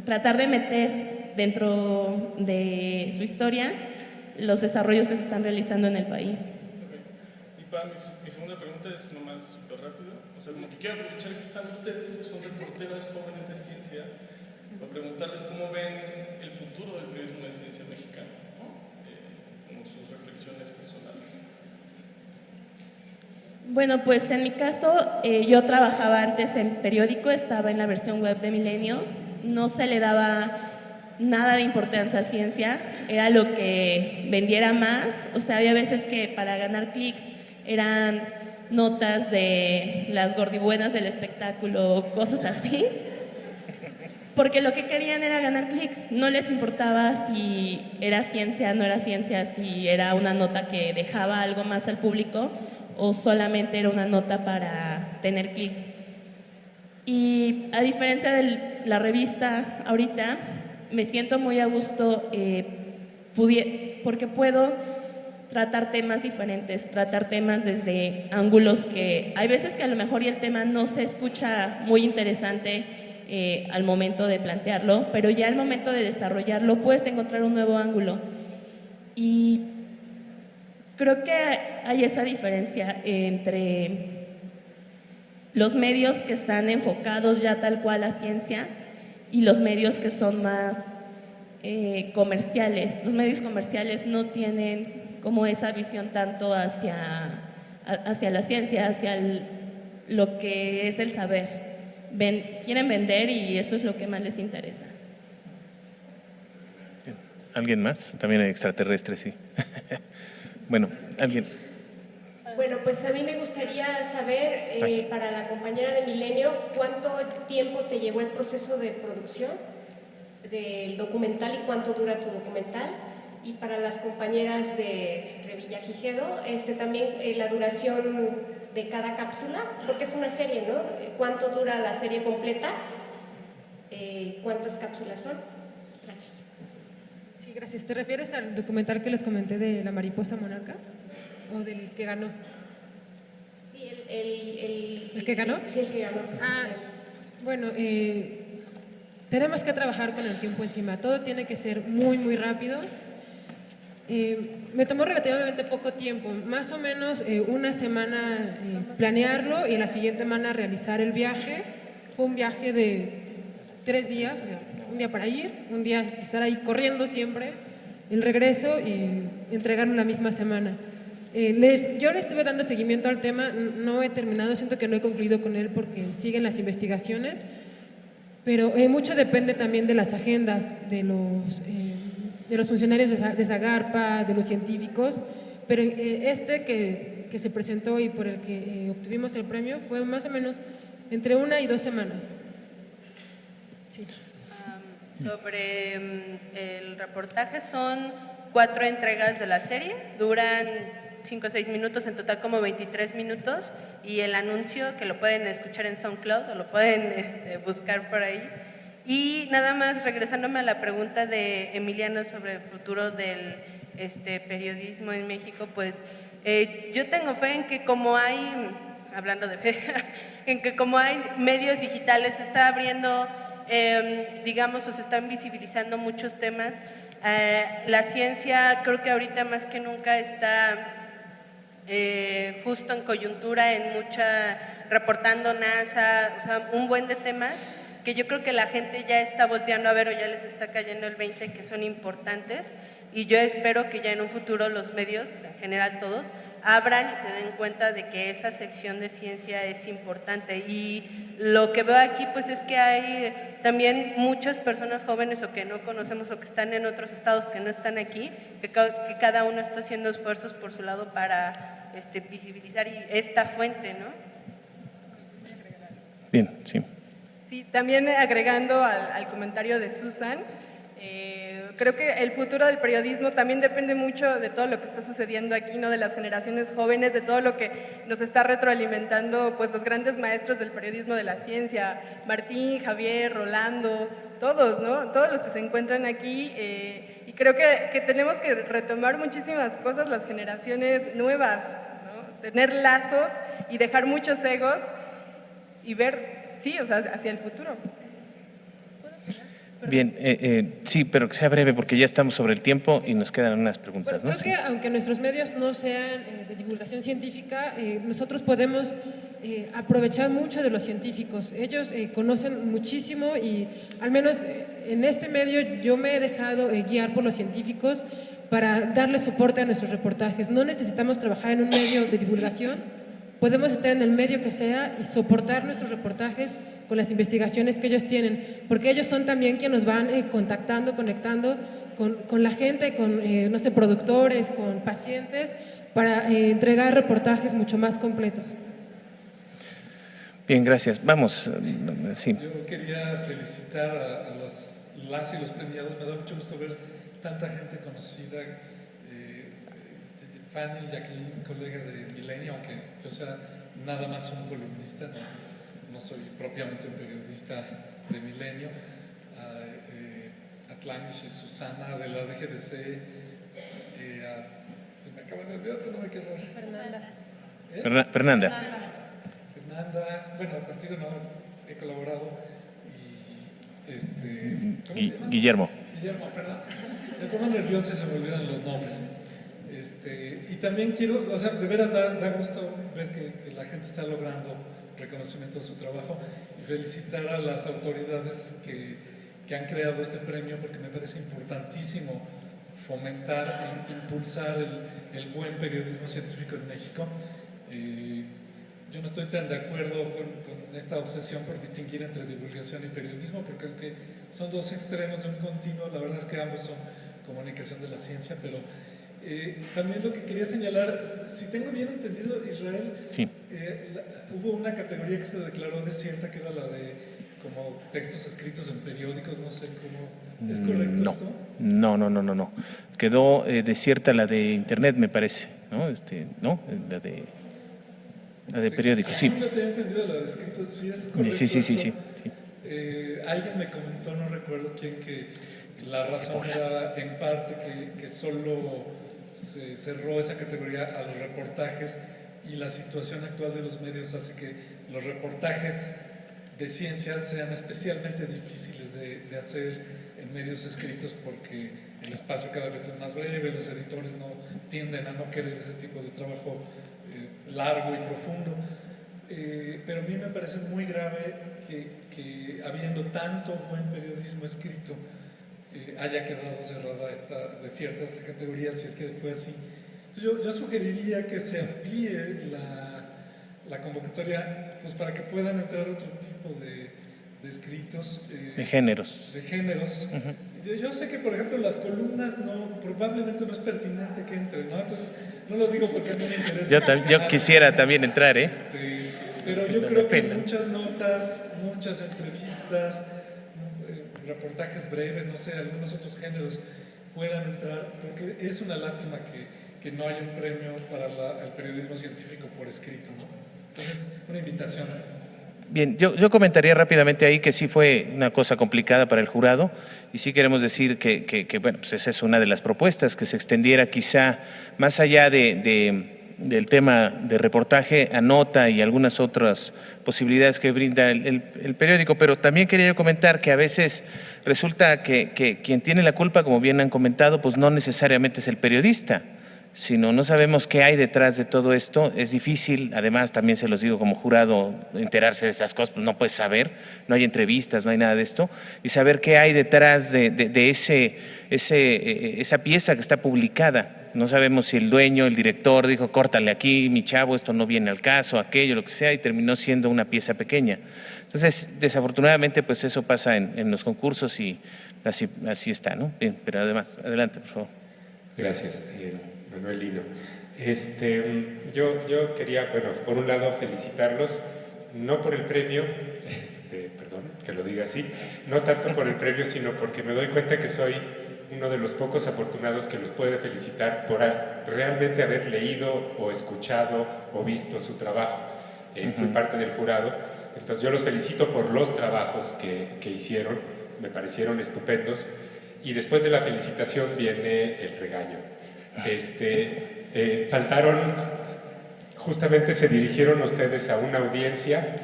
tratar de meter dentro de su historia los desarrollos que se están realizando en el país. Y para mi segunda pregunta es nomás súper rápido. O sea, como que quiero aprovechar que están ustedes, que son reporteras jóvenes de ciencia, para preguntarles cómo ven el futuro del periodismo de ciencia mexicano, ¿no? Como sus reflexiones personales. Bueno, pues en mi caso, yo trabajaba antes en periódico, estaba en la versión web de Milenio, no se le daba nada de importancia a ciencia, era lo que vendiera más, o sea, había veces que para ganar clics eran notas de las gordibuenas del espectáculo, cosas así, porque lo que querían era ganar clics, no les importaba si era ciencia, no era ciencia, si era una nota que dejaba algo más al público o solamente era una nota para tener clics. Y a diferencia de la revista ahorita, me siento muy a gusto porque puedo tratar temas diferentes, tratar temas desde ángulos que hay veces que a lo mejor y el tema no se escucha muy interesante al momento de plantearlo, pero ya al momento de desarrollarlo puedes encontrar un nuevo ángulo. Y creo que hay esa diferencia entre los medios que están enfocados ya tal cual a ciencia y los medios que son más comerciales. Los medios comerciales no tienen como esa visión tanto hacia la ciencia, hacia lo que es el saber. Quieren vender y eso es lo que más les interesa. ¿Alguien más? También hay extraterrestres, sí. Bueno, ¿alguien? Bueno, pues a mí me gustaría saber, para la compañera de Milenio, ¿cuánto tiempo te llevó el proceso de producción del documental y cuánto dura tu documental? Y para las compañeras de Revilla Gigedo, también la duración de cada cápsula, porque es una serie, ¿no? ¿Cuánto dura la serie completa? ¿Cuántas cápsulas son? Gracias. Sí, gracias. ¿Te refieres al documental que les comenté de la mariposa monarca? ¿O del que ganó? Sí, ¿El que ganó? Sí, el que ganó. Bueno, tenemos que trabajar con el tiempo encima. Todo tiene que ser muy, muy rápido. Me tomó relativamente poco tiempo, más o menos una semana planearlo y la siguiente semana realizar el viaje. Fue un viaje de 3 días, o sea, un día para ir, un día estar ahí corriendo siempre, el regreso y entregarlo la misma semana. Yo le estuve dando seguimiento al tema, no he terminado, siento que no he concluido con él porque siguen las investigaciones, pero mucho depende también de las agendas de los funcionarios de Zagarpa, de los científicos, pero que se presentó y por el que obtuvimos el premio fue más o menos entre 1 y 2 semanas. Sí. Sobre el reportaje, son 4 entregas de la serie, duran 5 o 6 minutos, en total como 23 minutos, y el anuncio que lo pueden escuchar en SoundCloud o lo pueden buscar por ahí. Y nada más, regresándome a la pregunta de Emiliano sobre el futuro del periodismo en México, pues yo tengo fe en que como hay, hablando de fe, en que como hay medios digitales, se está abriendo, digamos, o se están visibilizando muchos temas. La ciencia creo que ahorita más que nunca está justo en coyuntura, reportando NASA, o sea, un buen de temas que yo creo que la gente ya está volteando a ver o ya les está cayendo el 20 que son importantes, y yo espero que ya en un futuro los medios, en general todos, abran y se den cuenta de que esa sección de ciencia es importante. Y lo que veo aquí pues es que hay también muchas personas jóvenes o que no conocemos o que están en otros estados que no están aquí, que cada uno está haciendo esfuerzos por su lado para visibilizar esta fuente, ¿no? Bien, sí. Sí, también agregando al comentario de Susan, creo que el futuro del periodismo también depende mucho de todo lo que está sucediendo aquí, ¿no? De las generaciones jóvenes, de todo lo que nos está retroalimentando pues los grandes maestros del periodismo de la ciencia, Martín, Javier, Rolando, todos, ¿no? Todos los que se encuentran aquí, y creo que tenemos que retomar muchísimas cosas las generaciones nuevas, ¿no? Tener lazos y dejar muchos egos y ver, sí, o sea, hacia el futuro. Bien, sí, pero que sea breve porque ya estamos sobre el tiempo y nos quedan unas preguntas, Bueno, ¿no? creo que aunque nuestros medios no sean de divulgación científica, nosotros podemos aprovechar mucho de los científicos. Ellos conocen muchísimo y al menos en este medio yo me he dejado guiar por los científicos para darle soporte a nuestros reportajes. No necesitamos trabajar en un medio de divulgación podemos estar en el medio que sea y soportar nuestros reportajes con las investigaciones que ellos tienen, porque ellos son también quienes nos van contactando, conectando con la gente, con, no sé, productores, con pacientes, para entregar reportajes mucho más completos. Bien, gracias. Vamos, sí. Yo quería felicitar a las y los premiados. Me da mucho gusto ver tanta gente conocida. Fanny, Jacqueline, colega de Milenio, aunque yo sea nada más un columnista, no soy propiamente un periodista de Milenio. Atlantis y Susana de la DGDC, se me acaba de olvidar, no me quiero... Fernanda. Fernanda, bueno, contigo no he colaborado. Y ¿cómo se llama? Guillermo. Guillermo, perdón. Me pongo nervioso y se me olvidan los nombres. Y también quiero, o sea, de veras da gusto ver que la gente está logrando reconocimiento de su trabajo y felicitar a las autoridades que han creado este premio, porque me parece importantísimo fomentar e impulsar el buen periodismo científico en México. Yo no estoy tan de acuerdo con esta obsesión por distinguir entre divulgación y periodismo, porque aunque son dos extremos de un continuo, la verdad es que ambos son comunicación de la ciencia, pero también lo que quería señalar, si tengo bien entendido, Israel, sí. Hubo una categoría que se declaró desierta, que era la de como textos escritos en periódicos, no sé cómo... ¿Es correcto esto? No. Quedó desierta la de internet, me parece, ¿no? ¿No? La de periódicos, sí. Yo tenía entendido la de escritos, sí es correcto. Sí. Alguien me comentó, no recuerdo quién, que la razón era en parte que solo se cerró esa categoría a los reportajes, y la situación actual de los medios hace que los reportajes de ciencia sean especialmente difíciles de hacer en medios escritos, porque el espacio cada vez es más breve, los editores tienden a no querer ese tipo de trabajo largo y profundo. Pero a mí me parece muy grave que habiendo tanto buen periodismo escrito haya quedado desierta esta categoría, si es que fue así. Entonces yo sugeriría que se amplíe la convocatoria, pues, para que puedan entrar otro tipo de escritos. De géneros. Uh-huh. Yo sé que, por ejemplo, las columnas probablemente no es pertinente que entren, ¿no? Entonces, no lo digo porque a mí me interesa. Yo quisiera también entrar, pero yo creo que muchas notas, muchas entrevistas, reportajes breves, no sé, algunos otros géneros puedan entrar, porque es una lástima que no haya un premio para el periodismo científico por escrito, ¿no? Entonces, una invitación. Bien, yo comentaría rápidamente ahí que sí fue una cosa complicada para el jurado, y sí queremos decir que bueno, pues esa es una de las propuestas, que se extendiera quizá más allá del tema de reportaje a nota y algunas otras posibilidades que brinda el periódico. Pero también quería yo comentar que a veces resulta que quien tiene la culpa, como bien han comentado, pues no necesariamente es el periodista, sino no sabemos qué hay detrás de todo esto. Es difícil, además también se los digo como jurado, enterarse de esas cosas, pues no puedes saber, no hay entrevistas, no hay nada de esto, y saber qué hay detrás de esa pieza que está publicada. No sabemos si el dueño, el director dijo, córtale aquí, mi chavo, esto no viene al caso, aquello, lo que sea, y terminó siendo una pieza pequeña. Entonces, desafortunadamente, pues eso pasa en los concursos, y así está, ¿no? Bien, pero además, adelante, por favor. Gracias, Manuel Lino. Yo quería, bueno, por un lado felicitarlos, no por el premio, perdón que lo diga así, no tanto por el premio, sino porque me doy cuenta que soy uno de los pocos afortunados que los puede felicitar por realmente haber leído o escuchado o visto su trabajo. Fui parte del jurado, entonces yo los felicito por los trabajos que hicieron, me parecieron estupendos, y después de la felicitación viene el regaño. Justamente se dirigieron ustedes a una audiencia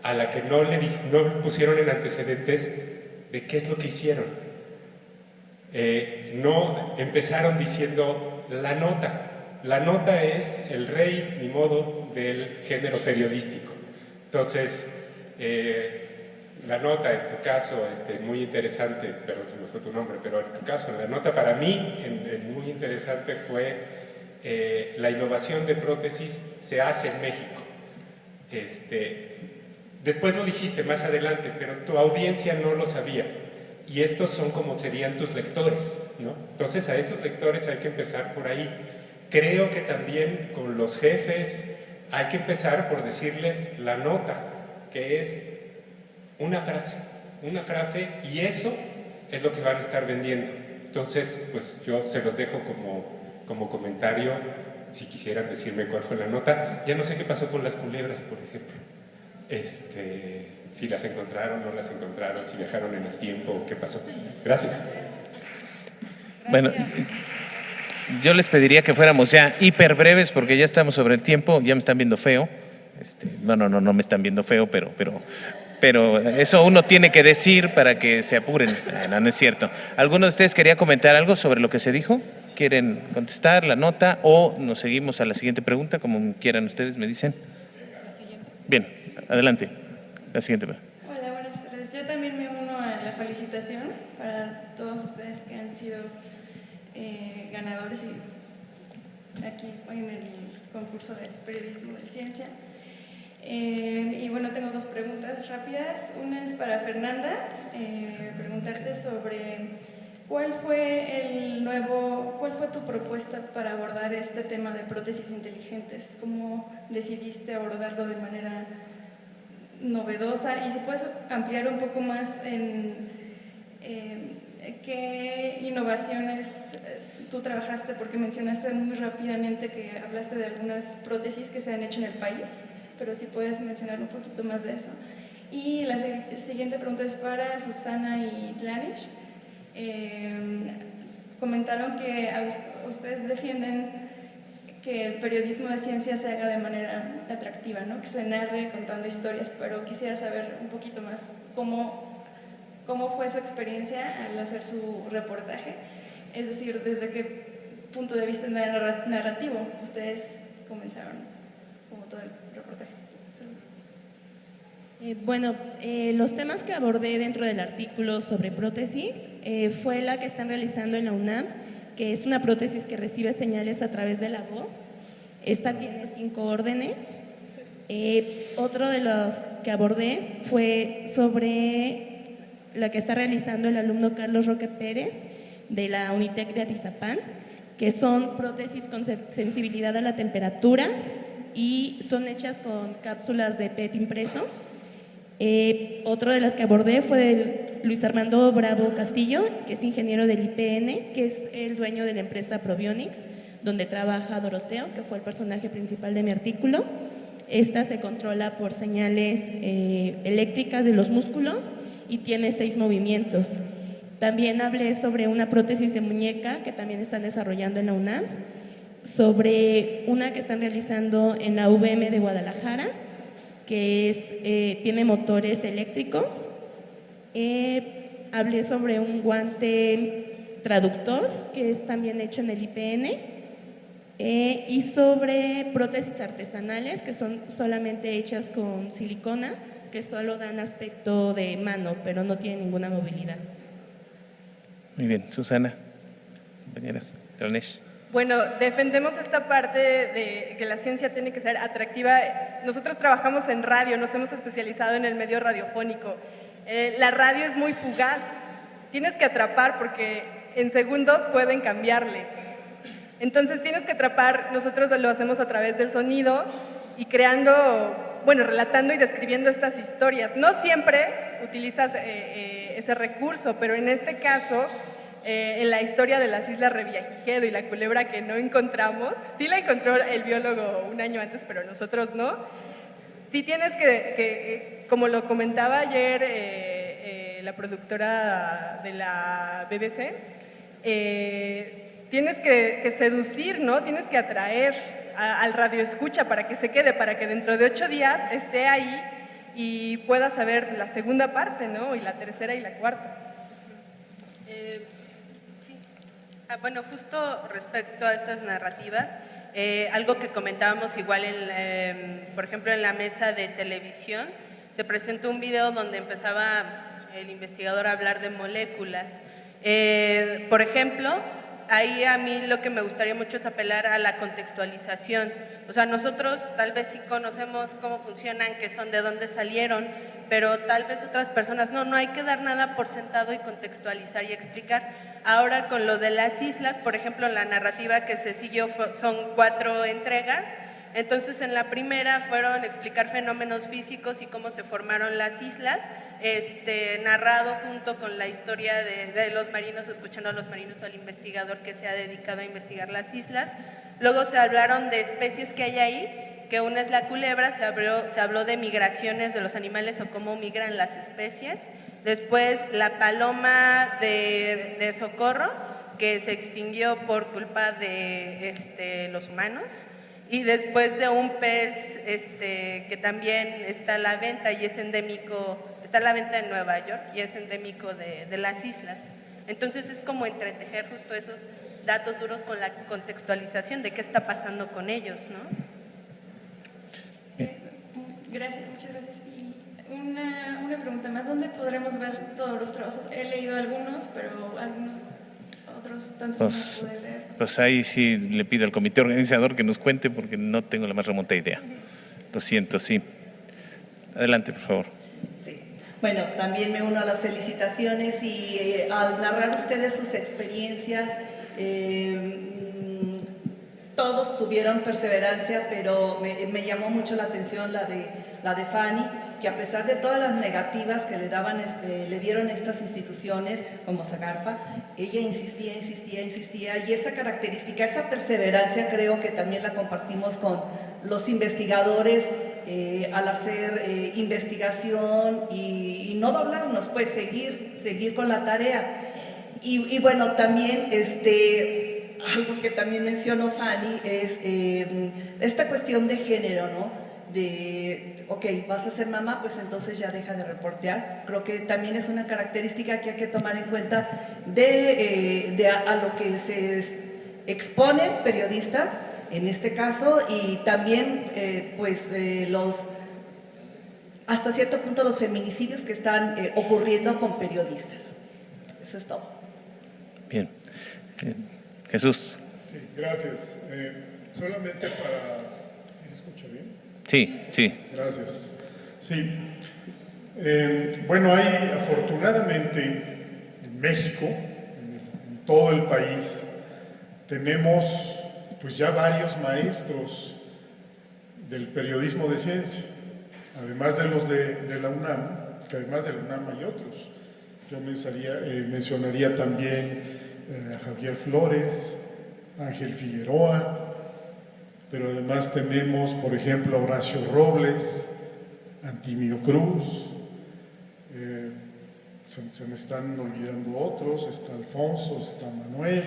a la que no pusieron en antecedentes de qué es lo que hicieron. No empezaron diciendo la nota es el rey, ni modo, del género periodístico. Entonces, la nota, en tu caso, muy interesante, pero se me fue tu nombre, pero en tu caso, la nota para mí, muy interesante fue la innovación de prótesis se hace en México. Después lo dijiste más adelante, pero tu audiencia no lo sabía. Y estos son como serían tus lectores, ¿no? Entonces a esos lectores hay que empezar por ahí. Creo que también con los jefes hay que empezar por decirles la nota, que es una frase, y eso es lo que van a estar vendiendo. Entonces, pues yo se los dejo como comentario, si quisieran decirme cuál fue la nota. Ya no sé qué pasó con las culebras, por ejemplo. Si las encontraron, no las encontraron, si viajaron en el tiempo, qué pasó. Gracias. Bueno, yo les pediría que fuéramos ya hiper breves porque ya estamos sobre el tiempo, ya me están viendo feo. No me están viendo feo, pero eso uno tiene que decir para que se apuren. No es cierto. ¿Alguno de ustedes quería comentar algo sobre lo que se dijo? ¿Quieren contestar la nota o nos seguimos a la siguiente pregunta? Como quieran ustedes, me dicen. Bien, adelante. La siguiente pregunta. Hola, buenas tardes. Yo también me uno a la felicitación para todos ustedes que han sido ganadores aquí en el concurso de periodismo de ciencia. Y bueno, tengo dos preguntas rápidas. Una es para Fernanda, preguntarte sobre cuál fue tu propuesta para abordar este tema de prótesis inteligentes. ¿Cómo decidiste abordarlo de manera novedosa? Y si puedes ampliar un poco más en qué innovaciones tú trabajaste, porque mencionaste muy rápidamente que hablaste de algunas prótesis que se han hecho en el país, pero si puedes mencionar un poquito más de eso. Y la siguiente pregunta es para Susana y Tlanish. Comentaron que ustedes defienden que el periodismo de ciencia se haga de manera atractiva, ¿no? Que se narre contando historias, pero quisiera saber un poquito más cómo fue su experiencia al hacer su reportaje, es decir, desde qué punto de vista narrativo ustedes comenzaron como todo el reportaje. Bueno, los temas que abordé dentro del artículo sobre prótesis fue la que están realizando en la UNAM, que es una prótesis que recibe señales a través de la voz. Esta tiene 5 órdenes. Otro de los que abordé fue sobre la que está realizando el alumno Carlos Roque Pérez de la Unitec de Atizapán, que son prótesis con sensibilidad a la temperatura y son hechas con cápsulas de PET impreso. Otro de las que abordé fue de Luis Armando Bravo Castillo, que es ingeniero del IPN, que es el dueño de la empresa Probionics, donde trabaja Doroteo, que fue el personaje principal de mi artículo. Esta se controla por señales eléctricas de los músculos y tiene 6 movimientos. También hablé sobre una prótesis de muñeca que también están desarrollando en la UNAM, sobre una que están realizando en la UVM de Guadalajara, que tiene motores eléctricos. Hablé sobre un guante traductor que es también hecho en el IPN, y sobre prótesis artesanales que son solamente hechas con silicona, que solo dan aspecto de mano, pero no tienen ninguna movilidad. Muy bien, Susana, compañeras, Tlanish. Bueno, defendemos esta parte de que la ciencia tiene que ser atractiva. Nosotros trabajamos en radio, nos hemos especializado en el medio radiofónico. La radio es muy fugaz, tienes que atrapar porque en segundos pueden cambiarle. Entonces tienes que atrapar, nosotros lo hacemos a través del sonido y relatando y describiendo estas historias. No siempre utilizas ese recurso, pero en este caso, en la historia de las Islas Revillagigedo y la culebra que no encontramos, sí la encontró el biólogo un año antes, pero nosotros no. Sí tienes que como lo comentaba ayer la productora de la BBC, tienes que seducir, ¿no? Tienes que atraer al radioescucha para que se quede, para que dentro de 8 días esté ahí y pueda saber la segunda parte, ¿no? Y la tercera y la cuarta. Bueno, justo respecto a estas narrativas, algo que comentábamos igual, por ejemplo, en la mesa de televisión, se presentó un video donde empezaba el investigador a hablar de moléculas. Por ejemplo, ahí a mí lo que me gustaría mucho es apelar a la contextualización. O sea, nosotros tal vez sí conocemos cómo funcionan, qué son, de dónde salieron, pero tal vez otras personas no hay que dar nada por sentado y contextualizar y explicar. Ahora con lo de las islas, por ejemplo, la narrativa que se siguió son 4 entregas. Entonces, en la primera fueron explicar fenómenos físicos y cómo se formaron las islas, narrado junto con la historia de los marinos, escuchando a los marinos o al investigador que se ha dedicado a investigar las islas. Luego se hablaron de especies que hay ahí, que una es la culebra, se habló de migraciones de los animales o cómo migran las especies. Después la paloma de Socorro, que se extinguió por culpa de los humanos. Y después de un pez que también está a la venta y es endémico, está a la venta en Nueva York y es endémico de las islas. Entonces es como entretejer justo esos datos duros con la contextualización de qué está pasando con ellos, ¿no? Gracias, muchas gracias. Y una pregunta más, ¿dónde podremos ver todos los trabajos? He leído algunos, pero algunos otros tantos no pude leer. Pues ahí sí le pido al comité organizador que nos cuente porque no tengo la más remota idea. Lo siento, sí. Adelante, por favor. Sí. Bueno, también me uno a las felicitaciones y al narrar ustedes sus experiencias, todos tuvieron perseverancia, pero me llamó mucho la atención la de Fanny, que a pesar de todas las negativas que le dieron estas instituciones como Zagarpa, ella insistía, y esa característica, esa perseverancia creo que también la compartimos con los investigadores al hacer investigación y no doblarnos, pues seguir con la tarea. Y bueno, también algo que también mencionó Fanny es esta cuestión de género, ¿no? Ok, vas a ser mamá, pues entonces ya deja de reportear. Creo que también es una característica que hay que tomar en cuenta a lo que se exponen periodistas, en este caso, y también hasta cierto punto los feminicidios que están ocurriendo con periodistas. Eso es todo. Bien. Jesús. Sí, gracias. Solamente para... ¿Sí se escucha bien? Sí, sí. Gracias. Sí. Bueno, hay afortunadamente en México, en todo el país, tenemos pues ya varios maestros del periodismo de ciencia, además de los de la UNAM, que además de la UNAM hay otros. Yo mencionaría también a Javier Flores, Ángel Figueroa, pero además tenemos, por ejemplo, a Horacio Robles, Antimio Cruz, se me están olvidando otros, está Alfonso, está Manuel.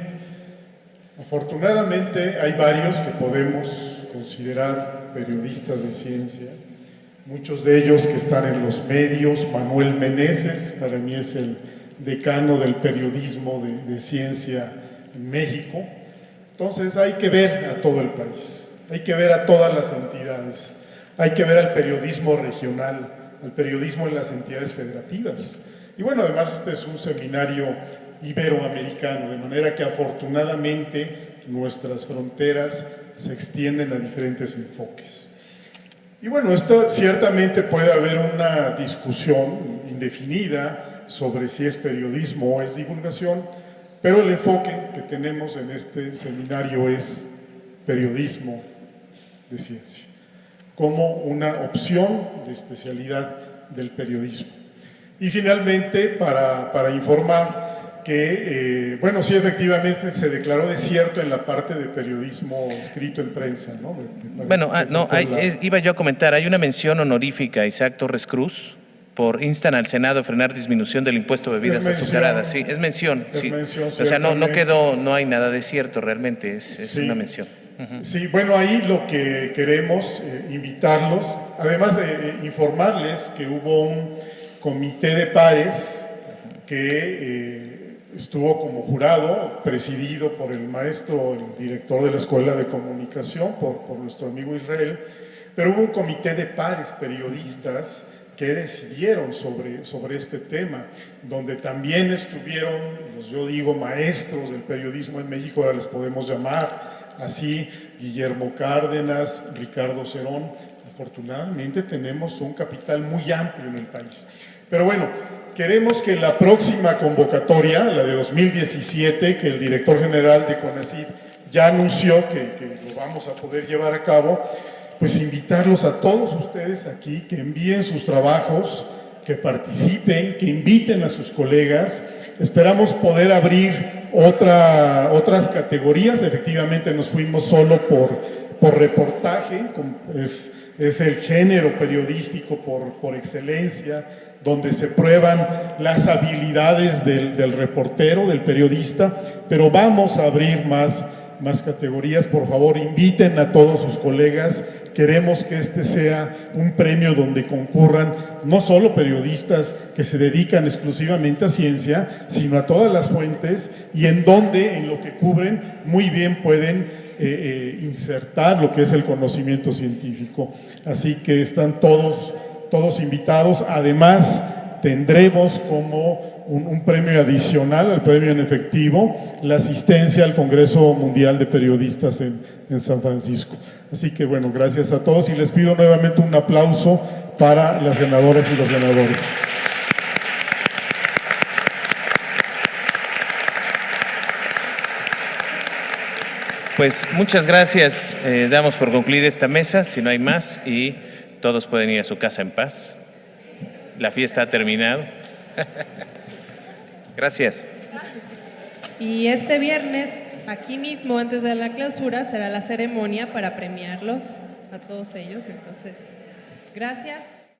Afortunadamente hay varios que podemos considerar periodistas de ciencia, muchos de ellos que están en los medios. Manuel Meneses, para mí es el decano del periodismo de ciencia en México. Entonces hay que ver a todo el país, hay que ver a todas las entidades, hay que ver al periodismo regional, al periodismo en las entidades federativas. Y bueno, además este es un seminario iberoamericano, de manera que afortunadamente nuestras fronteras se extienden a diferentes enfoques. Y bueno, esto ciertamente puede haber una discusión indefinida sobre si es periodismo o es divulgación, pero el enfoque que tenemos en este seminario es periodismo de ciencia, como una opción de especialidad del periodismo. Y finalmente, para informar que, bueno, sí, efectivamente se declaró desierto en la parte de periodismo escrito en prensa, ¿no? Bueno, iba yo a comentar, hay una mención honorífica a Isaac Torres Cruz, por instan al Senado a frenar disminución del impuesto a bebidas azucaradas. Sí, es mención. Sí. Mención, o sea, no hay nada de cierto realmente, es sí, una mención. Sí, bueno, ahí lo que queremos invitarlos, además de informarles que hubo un comité de pares que estuvo como jurado, presidido por el maestro, el director de la Escuela de Comunicación, por nuestro amigo Israel, pero hubo un comité de pares periodistas qué decidieron sobre este tema, donde también estuvieron, yo digo, maestros del periodismo en México, ahora les podemos llamar así, Guillermo Cárdenas, Ricardo Cerón. Afortunadamente tenemos un capital muy amplio en el país. Pero bueno, queremos que la próxima convocatoria, la de 2017, que el director general de CONACYT ya anunció que lo vamos a poder llevar a cabo, pues invitarlos a todos ustedes aquí, que envíen sus trabajos, que participen, que inviten a sus colegas. Esperamos poder abrir otras categorías. Efectivamente nos fuimos solo por reportaje, es el género periodístico por excelencia, donde se prueban las habilidades del reportero, del periodista, pero vamos a abrir más categorías. Por favor, inviten a todos sus colegas. Queremos que este sea un premio donde concurran no solo periodistas que se dedican exclusivamente a ciencia, sino a todas las fuentes, y en donde, en lo que cubren, muy bien pueden insertar lo que es el conocimiento científico. Así que están todos invitados. Además, tendremos como un premio adicional al premio en efectivo, la asistencia al Congreso Mundial de Periodistas en San Francisco. Así que bueno, gracias a todos y les pido nuevamente un aplauso para las ganadoras y los ganadores. Pues muchas gracias, damos por concluida esta mesa, si no hay más, y todos pueden ir a su casa en paz. La fiesta ha terminado. Gracias. Y este viernes, aquí mismo, antes de la clausura, será la ceremonia para premiarlos a todos ellos. Entonces, gracias.